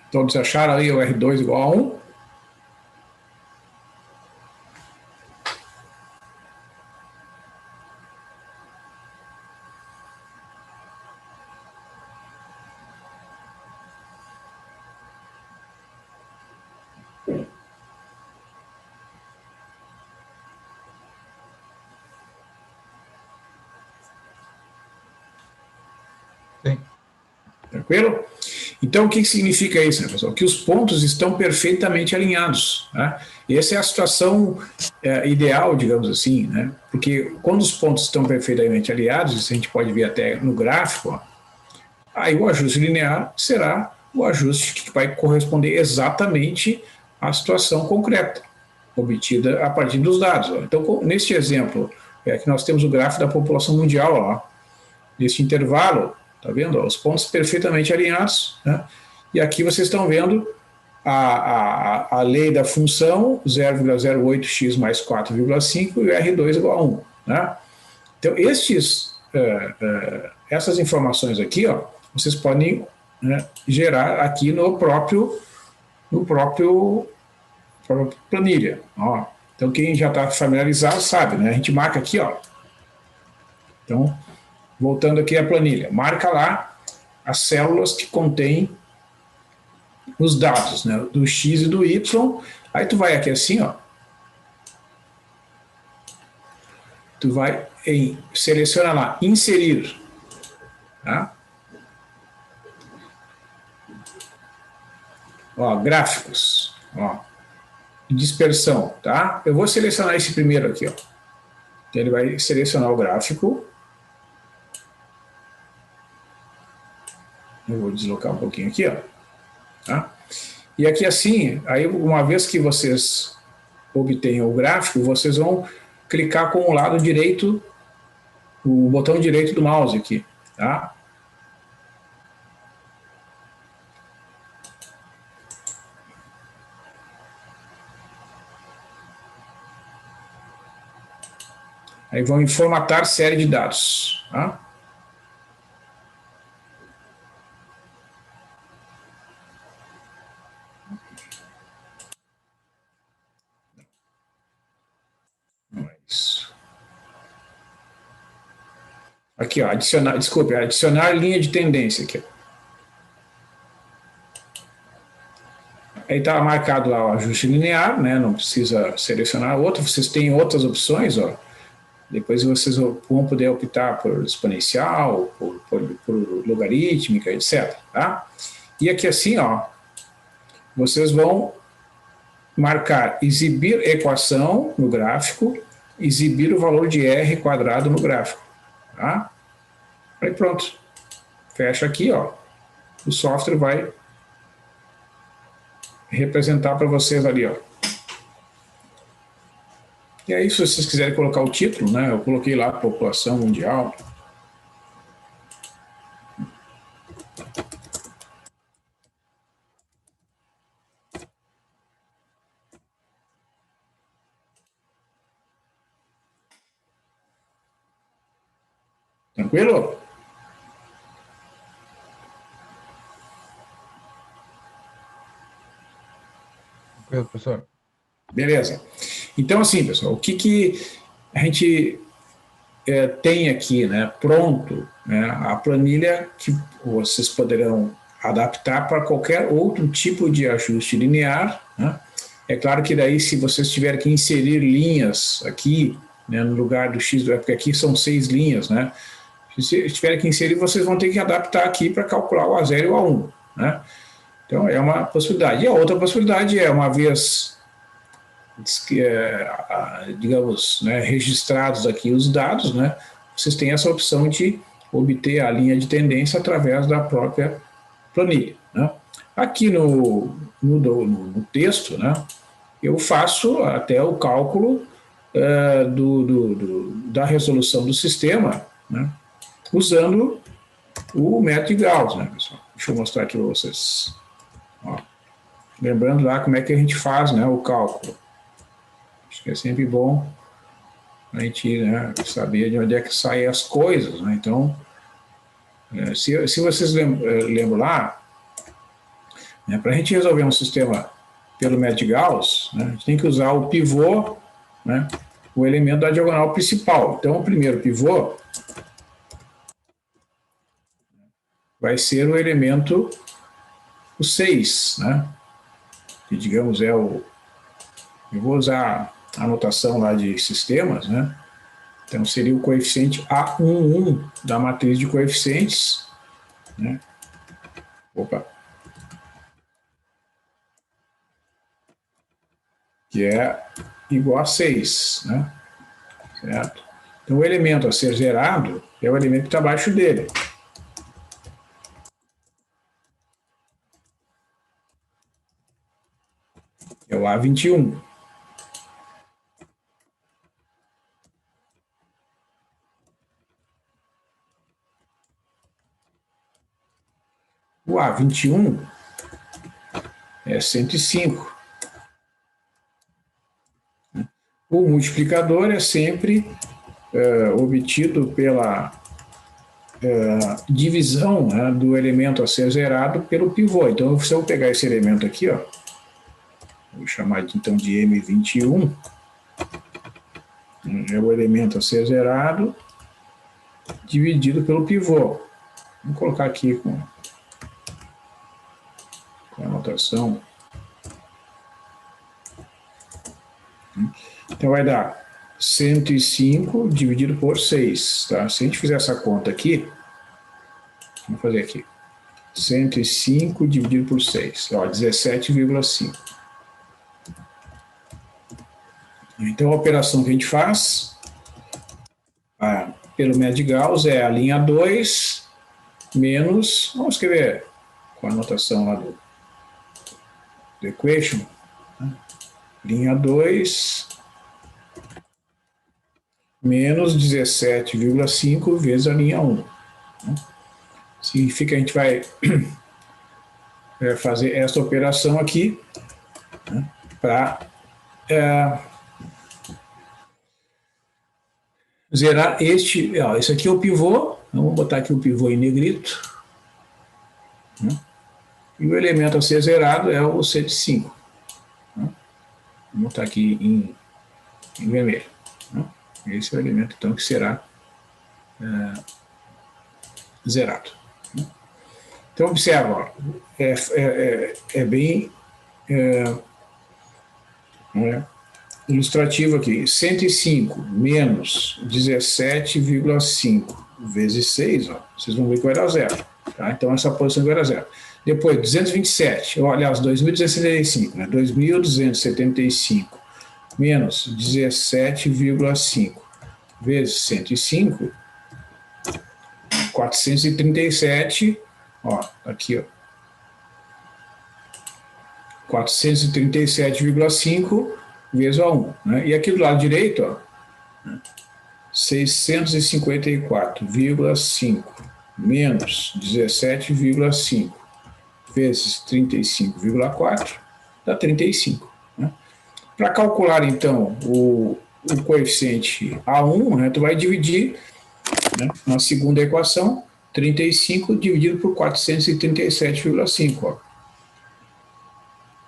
Todos acharam aí o R2 igual a 1? Sim. Tranquilo? Então, o que significa isso, né, pessoal? Que os pontos estão perfeitamente alinhados. Né? E essa é a situação ideal, digamos assim, né? Porque quando os pontos estão perfeitamente alinhados, isso a gente pode ver até no gráfico, ó, aí o ajuste linear será o ajuste que vai corresponder exatamente à situação concreta, obtida a partir dos dados. Ó. Então, neste exemplo, que nós temos o gráfico da população mundial, ó, neste intervalo, tá vendo? Os pontos perfeitamente alinhados, né? E aqui vocês estão vendo a lei da função 0,08x mais 4,5 e o R2 igual a 1, né? Então, essas informações aqui, ó, vocês podem, né, gerar aqui no próprio planilha. Ó. Então, quem já está familiarizado sabe, né? A gente marca aqui, ó. Então, voltando aqui à planilha, marca lá as células que contêm os dados, né, do X e do Y. Aí tu vai aqui assim, ó. Tu vai seleciona lá, inserir. Tá? Ó, gráficos. Ó, dispersão, tá? Eu vou selecionar esse primeiro aqui, ó. Então ele vai selecionar o gráfico. Eu vou deslocar um pouquinho aqui, ó. Tá? E aqui assim, aí uma vez que vocês obtenham o gráfico, vocês vão clicar com o lado direito, o botão direito do mouse aqui, tá? Aí vão em formatar série de dados, tá? Isso. Aqui, ó, adicionar linha de tendência aqui. Aí está marcado lá o ajuste linear, né? Não precisa selecionar outro. Vocês têm outras opções, ó. Depois vocês vão poder optar por exponencial, por logarítmica, etc. Tá? E aqui assim, ó, vocês vão marcar exibir equação no gráfico, exibir o valor de R quadrado no gráfico. Tá? Aí pronto. Fecha aqui, ó. O software vai representar para vocês ali, ó. E aí, se vocês quiserem colocar o título, né? Eu coloquei lá população mundial. Tranquilo? Tranquilo, professor. Beleza. Então, assim, pessoal, o que a gente tem aqui, né, pronto, né, a planilha que vocês poderão adaptar para qualquer outro tipo de ajuste linear, né? É claro que daí, se vocês tiverem que inserir linhas aqui, né, no lugar do X, porque aqui são 6 linhas, né? Se tiverem que inserir, vocês vão ter que adaptar aqui para calcular o A0 e o A1, né? Então, é uma possibilidade. E a outra possibilidade é, uma vez, digamos, né, registrados aqui os dados, né, vocês têm essa opção de obter a linha de tendência através da própria planilha. Né? Aqui no texto, né, eu faço até o cálculo da resolução do sistema, né, usando o método de Gauss, né, pessoal? Deixa eu mostrar aqui para vocês. Ó, lembrando lá como é que a gente faz, né, o cálculo. Acho que é sempre bom a gente, né, saber de onde é que saem as coisas, né? Então, se vocês lembram lá, né, para a gente resolver um sistema pelo método de Gauss, né, a gente tem que usar o pivô, né, o elemento da diagonal principal. Então, o primeiro pivô vai ser o elemento o 6, né, que digamos é o... Eu vou usar a anotação lá de sistemas, né, então seria o coeficiente A11 da matriz de coeficientes, né, que é igual a 6, né, certo? Então o elemento a ser gerado é o elemento que está abaixo dele. É o A21. O A21 é 105. O multiplicador é sempre obtido pela divisão, né, do elemento a ser gerado pelo pivô. Então, se eu pegar esse elemento aqui, ó, vou chamar então de M21, é o elemento a ser gerado dividido pelo pivô. Vamos colocar aqui com a anotação. Então vai dar 105 dividido por 6, tá? Se a gente fizer essa conta aqui, vamos fazer aqui, 105 dividido por 6, ó, 17,5. Então a operação que a gente faz pelo método de Gauss é a linha 2 menos, vamos escrever com a anotação lá do equation, né? Linha 2 menos 17,5 vezes a linha 1. Né? Significa que a gente vai fazer essa operação aqui, né, para zerar este. Ó, esse aqui é o pivô, então vamos botar aqui o pivô em negrito, né, e o elemento a ser zerado é o 105. Né, vamos botar aqui em vermelho. Né, esse é o elemento então que será zerado. Né. Então observa, ó, é bem ilustrativo aqui, 105 menos 17,5 vezes 6, ó, vocês vão ver que vai dar zero. Tá? Então essa posição vai dar zero. Depois, 227, aliás, 2.275, né? 2.275 menos 17,5 vezes 105, 437, ó, aqui, ó, 437,5 vezes A1. Né? E aqui do lado direito, ó, 654,5 menos 17,5 vezes 35,4 dá 35. Né? Para calcular, então, o coeficiente A1, né, tu vai dividir, né, na segunda equação, 35 dividido por 437,5, ó.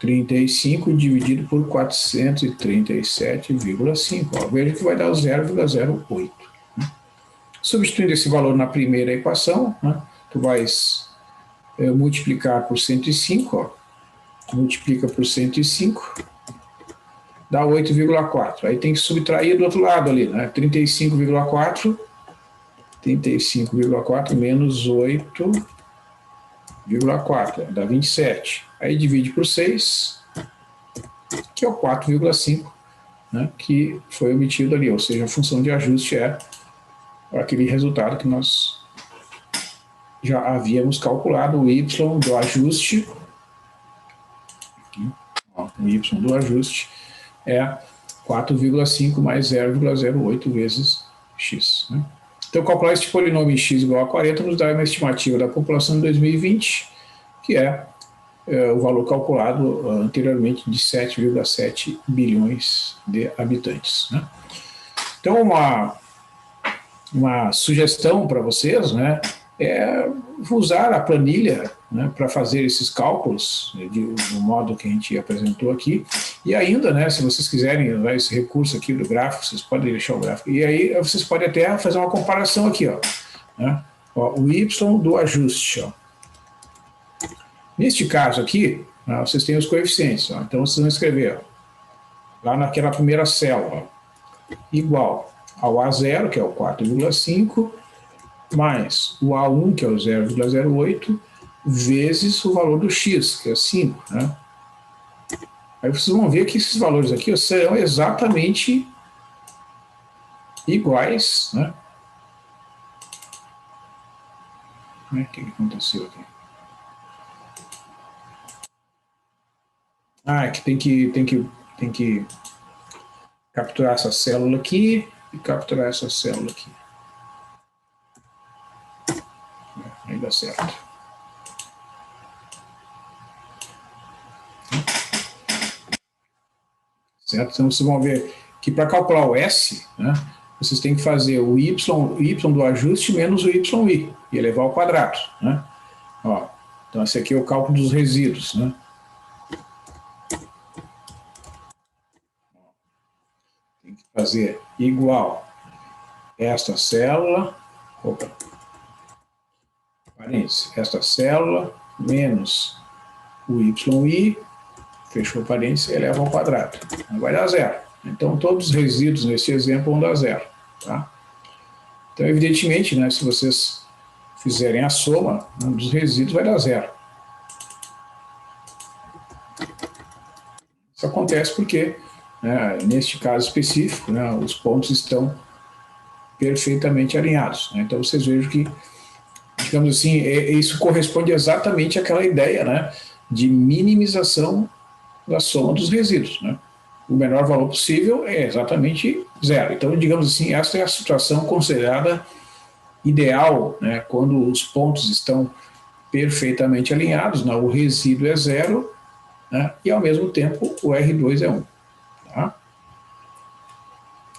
35 dividido por 437,5. Veja que vai dar 0,08. Né? Substituindo esse valor na primeira equação, né, tu vais multiplicar por 105, ó, multiplica por 105, dá 8,4. Aí tem que subtrair do outro lado ali, né? 35,4 menos 8,4, dá 27. Aí divide por 6, que é o 4,5, né, que foi obtido ali, ou seja, a função de ajuste é aquele resultado que nós já havíamos calculado, o y do ajuste, o y do ajuste é 4,5 mais 0,08 vezes x. Né? Então, calcular este polinômio x igual a 40 nos dá uma estimativa da população em 2020, que é o valor calculado anteriormente de 7,7 bilhões de habitantes. Né? Então, uma sugestão para vocês, né, é usar a planilha, né, para fazer esses cálculos do modo que a gente apresentou aqui. E ainda, né, se vocês quiserem usar esse recurso aqui do gráfico, vocês podem deixar o gráfico. E aí vocês podem até fazer uma comparação aqui, ó, né? Ó, o y do ajuste. Ó. Neste caso aqui, né, vocês têm os coeficientes. Ó, então vocês vão escrever, ó, lá naquela primeira célula, ó, igual ao A0, que é o 4,5, mais o A1, que é o 0,08, vezes o valor do x, que é 5. Né? Aí vocês vão ver que esses valores aqui serão exatamente iguais. Né? O que aconteceu aqui? É que tem que capturar essa célula aqui e capturar essa célula aqui. Aí dá certo. Certo? Então vocês vão ver que para calcular o S, né, vocês têm que fazer o y do ajuste menos o yi e elevar ao quadrado. Né? Ó, então esse aqui é o cálculo dos resíduos. Né? Tem que fazer igual esta célula, esta célula menos o yi, fechou parênteses, eleva ao quadrado. Vai dar zero. Então, todos os resíduos nesse exemplo vão dar zero. Tá? Então, evidentemente, né, se vocês fizerem a soma, um dos resíduos vai dar zero. Isso acontece porque, né, neste caso específico, né, os pontos estão perfeitamente alinhados. Né? Então, vocês vejam que, digamos assim, isso corresponde exatamente àquela ideia, né, de minimização da soma dos resíduos. Né? O menor valor possível é exatamente zero. Então, digamos assim, essa é a situação considerada ideal, né, quando os pontos estão perfeitamente alinhados, né, o resíduo é zero, né, e ao mesmo tempo o R2 é 1. Tá?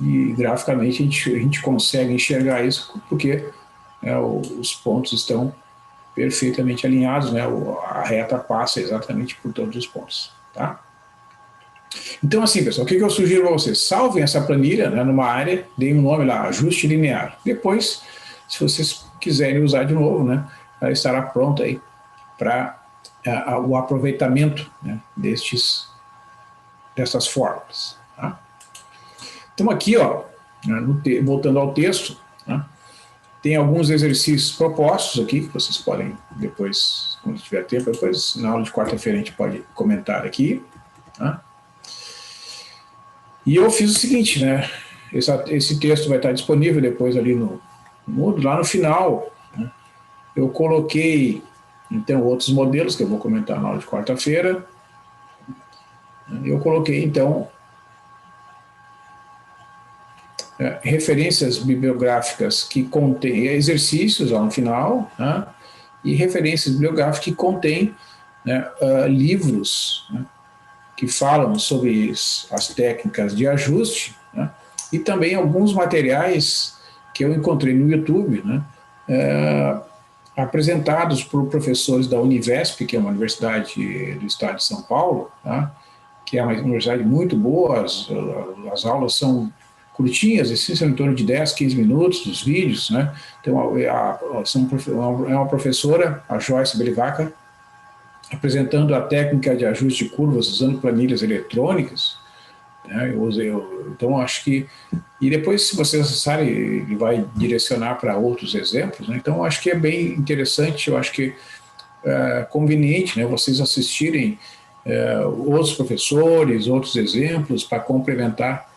E graficamente a gente consegue enxergar isso porque, né, os pontos estão perfeitamente alinhados, né, a reta passa exatamente por todos os pontos. Tá? Então, assim, pessoal, o que eu sugiro para vocês? Salvem essa planilha, né, numa área, deem um nome lá, ajuste linear. Depois, se vocês quiserem usar de novo, né, ela estará pronta aí para o aproveitamento, né, dessas fórmulas. Tá? Então, aqui, ó, voltando ao texto, né, tem alguns exercícios propostos aqui, que vocês podem depois, quando tiver tempo, depois na aula de quarta-feira a gente pode comentar aqui. Tá? E eu fiz o seguinte, né? Esse texto vai estar disponível depois ali no Moodle. Lá no final, né, eu coloquei, então, outros modelos que eu vou comentar na aula de quarta-feira. Eu coloquei, então, referências bibliográficas que contêm exercícios lá no final, né, e referências bibliográficas que contêm, né, livros, né, que falam sobre as técnicas de ajuste, né, e também alguns materiais que eu encontrei no YouTube, né, apresentados por professores da Univesp, que é uma universidade do estado de São Paulo, tá, que é uma universidade muito boa, as aulas são curtinhas, assim, são em torno de 10, 15 minutos dos vídeos, né? Então, é uma professora, a Joyce Belivaca, apresentando a técnica de ajuste de curvas usando planilhas eletrônicas. Né? Então, acho que... E depois, se vocês acessarem, ele vai direcionar para outros exemplos. Né? Então, acho que é bem interessante, eu acho que é conveniente, né, vocês assistirem outros professores, outros exemplos, para complementar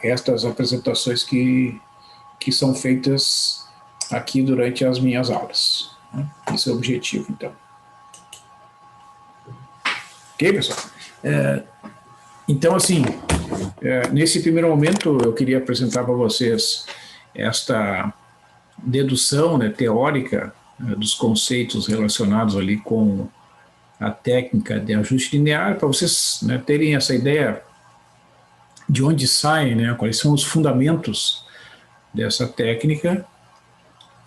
estas apresentações que são feitas aqui durante as minhas aulas. Né? Esse é o objetivo, então. Ok, pessoal? Então, assim, Nesse primeiro momento, eu queria apresentar para vocês esta dedução, né, teórica, dos conceitos relacionados ali com a técnica de ajuste linear, para vocês, né, terem essa ideia de onde saem, né, quais são os fundamentos dessa técnica,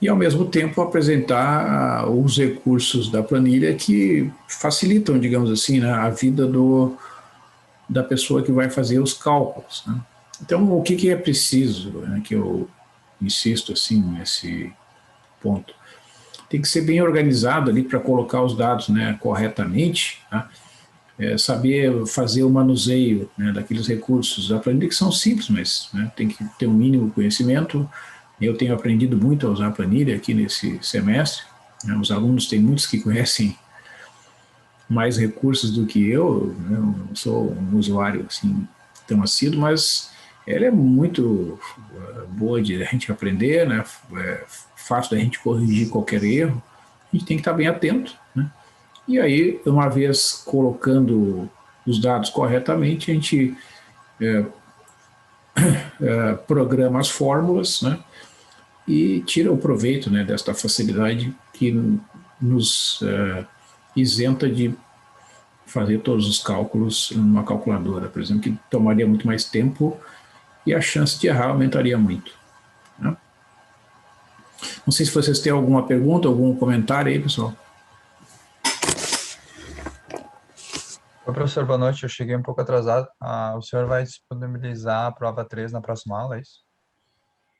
e ao mesmo tempo apresentar os recursos da planilha que facilitam, digamos assim, né, a vida da pessoa que vai fazer os cálculos, né? Então, o que é preciso, né, que eu insisto assim nesse ponto? Tem que ser bem organizado ali para colocar os dados, né, corretamente, tá? Saber fazer o manuseio, né, daqueles recursos da planilha que são simples, mas, né, tem que ter um mínimo conhecimento. Eu tenho aprendido muito a usar a planilha aqui nesse semestre, né? Os alunos têm muitos que conhecem mais recursos do que eu, né? Eu não sou um usuário assim tão assíduo, mas ela é muito boa de a gente aprender, né? Fácil da gente corrigir qualquer erro. A gente tem que estar bem atento, né? E aí, uma vez colocando os dados corretamente, a gente programa as fórmulas, né? E tira o proveito, né, desta facilidade que nos isenta de fazer todos os cálculos numa calculadora, por exemplo, que tomaria muito mais tempo e a chance de errar aumentaria muito, né? Não sei se vocês têm alguma pergunta, algum comentário aí, pessoal. Oi, professor, boa noite. Eu cheguei um pouco atrasado. O senhor vai disponibilizar a prova 3 na próxima aula, é isso?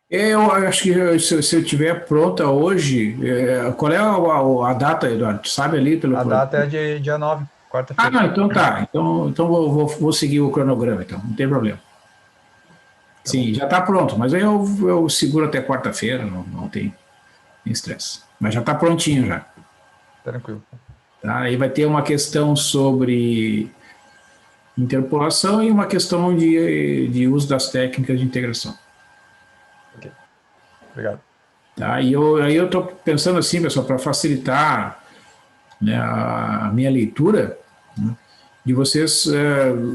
Eu acho que se eu tiver pronta hoje, qual é a data, Eduardo? Tu sabe ali pelo... A data é de dia 9, quarta-feira. não, então tá. Então vou seguir o cronograma, então, não tem problema. Sim, já está pronto, mas aí eu seguro até quarta-feira, não tem estresse. Mas já está prontinho já. Tranquilo. Tá? Aí vai ter uma questão sobre interpolação e uma questão de uso das técnicas de integração. Ok. Obrigado. Tá? Aí eu estou pensando assim, pessoal, para facilitar, né, a minha leitura, né, de vocês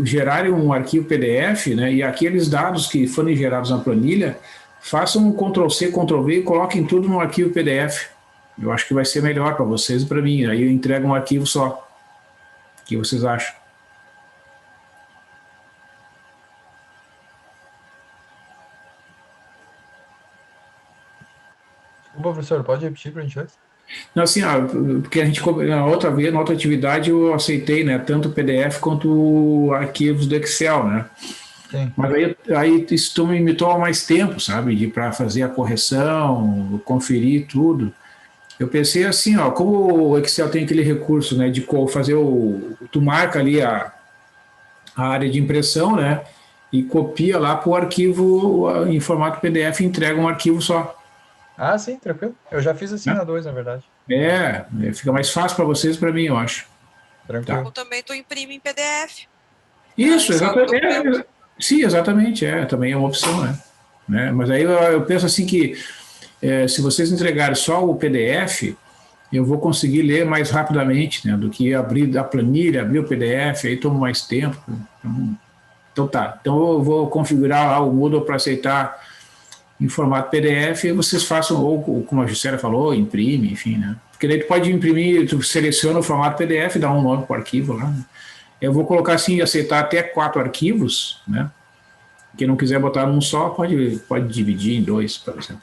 gerarem um arquivo PDF, né, e aqueles dados que forem gerados na planilha, façam um Ctrl+C, Ctrl+V e coloquem tudo no arquivo PDF. Eu acho que vai ser melhor para vocês e para mim. Aí eu entrego um arquivo só. O que vocês acham? Desculpa, professor, pode repetir para a gente ver? Não, assim, porque a gente, na outra vez, na outra atividade, eu aceitei, né, tanto o PDF quanto arquivos do Excel, né? Sim. Mas aí isso me toma mais tempo, sabe, para fazer a correção, conferir tudo. Eu pensei assim, ó, como o Excel tem aquele recurso, né, de fazer tu marca ali a área de impressão, né, e copia lá para o arquivo em formato PDF e entrega um arquivo só. Ah, sim, tranquilo. Eu já fiz assim na 2, na verdade. Fica mais fácil para vocês e para mim, eu acho. Tranquilo. Ou também tu imprime em PDF. Isso, Só exatamente. Sim, exatamente, também é uma opção, né? Mas aí eu penso assim que se vocês entregarem só o PDF, eu vou conseguir ler mais rapidamente, né, do que abrir a planilha, abrir o PDF, aí toma mais tempo. Então tá, então eu vou configurar lá o Moodle para aceitar em formato PDF e vocês façam, ou como a Gisela falou, imprime, enfim, né? Porque daí tu pode imprimir, tu seleciona o formato PDF, dá um nome para o arquivo lá, né? Eu vou colocar assim, aceitar até 4 arquivos, né? Quem não quiser botar num só, pode dividir em 2, por exemplo.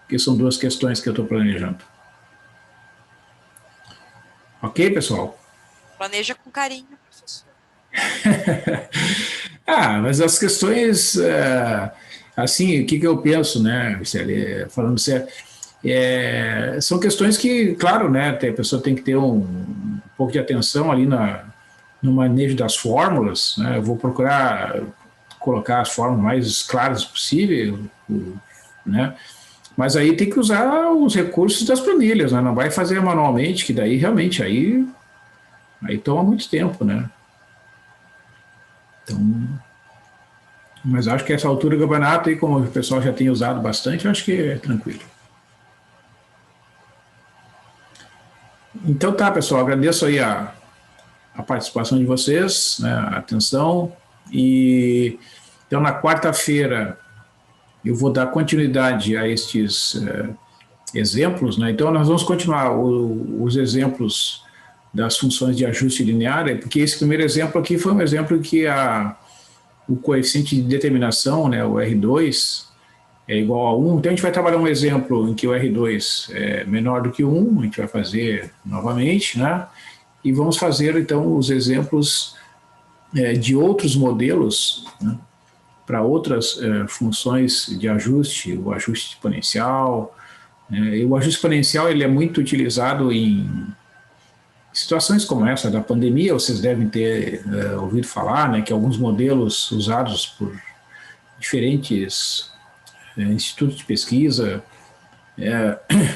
Porque são 2 questões que eu estou planejando. Ok, pessoal? Planeja com carinho, professor. Mas as questões, assim, o que eu penso, né, Vicele, falando sério, são questões que, claro, né, a pessoa tem que ter um pouco de atenção ali no manejo das fórmulas, né? Eu vou procurar colocar as fórmulas mais claras possível, né? Mas aí tem que usar os recursos das planilhas, né? Não vai fazer manualmente, que daí realmente aí toma muito tempo, né? Então, mas acho que essa altura do campeonato, aí, como o pessoal já tem usado bastante, acho que é tranquilo. Então tá, pessoal, agradeço aí a participação de vocês, né, a atenção, E então, na quarta-feira, eu vou dar continuidade a estes exemplos, né? Então, nós vamos continuar os exemplos das funções de ajuste linear, porque esse primeiro exemplo aqui foi um exemplo que o coeficiente de determinação, né, o R2, é igual a 1. Então, a gente vai trabalhar um exemplo em que o R2 é menor do que 1, a gente vai fazer novamente, né? E vamos fazer, então, os exemplos de outros modelos, né, para outras funções de ajuste, o ajuste exponencial. E o ajuste exponencial ele é muito utilizado em situações como essa da pandemia. Vocês devem ter ouvido falar, né, que alguns modelos usados por diferentes institutos de pesquisa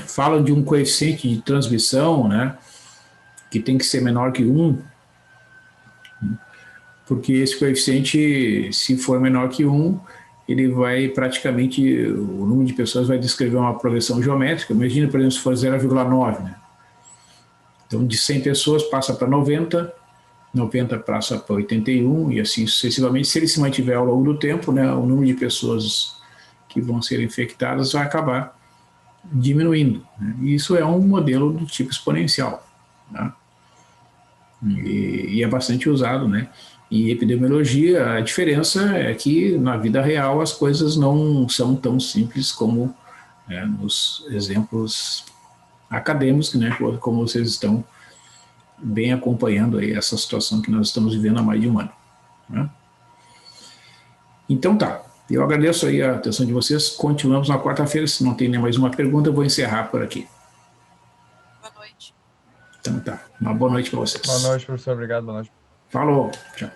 falam de um coeficiente de transmissão, né, que tem que ser menor que 1, porque esse coeficiente, se for menor que 1, ele vai praticamente, o número de pessoas vai descrever uma progressão geométrica. Imagina, por exemplo, se for 0,9, né? Então, de 100 pessoas passa para 90, 90 passa para 81 e assim sucessivamente. Se ele se mantiver ao longo do tempo, né, o número de pessoas que vão ser infectadas vai acabar diminuindo, né? E isso é um modelo do tipo exponencial, né? E é bastante usado, né? E epidemiologia, a diferença é que na vida real as coisas não são tão simples como nos exemplos acadêmicos, né? Como vocês estão bem acompanhando aí essa situação que nós estamos vivendo há mais de um ano, né? Então tá, eu agradeço aí a atenção de vocês. Continuamos na quarta-feira. Se não tem nem mais uma pergunta, eu vou encerrar por aqui. Boa noite. Então tá, uma boa noite para vocês. Boa noite, professor. Obrigado, boa noite. Falou, tchau.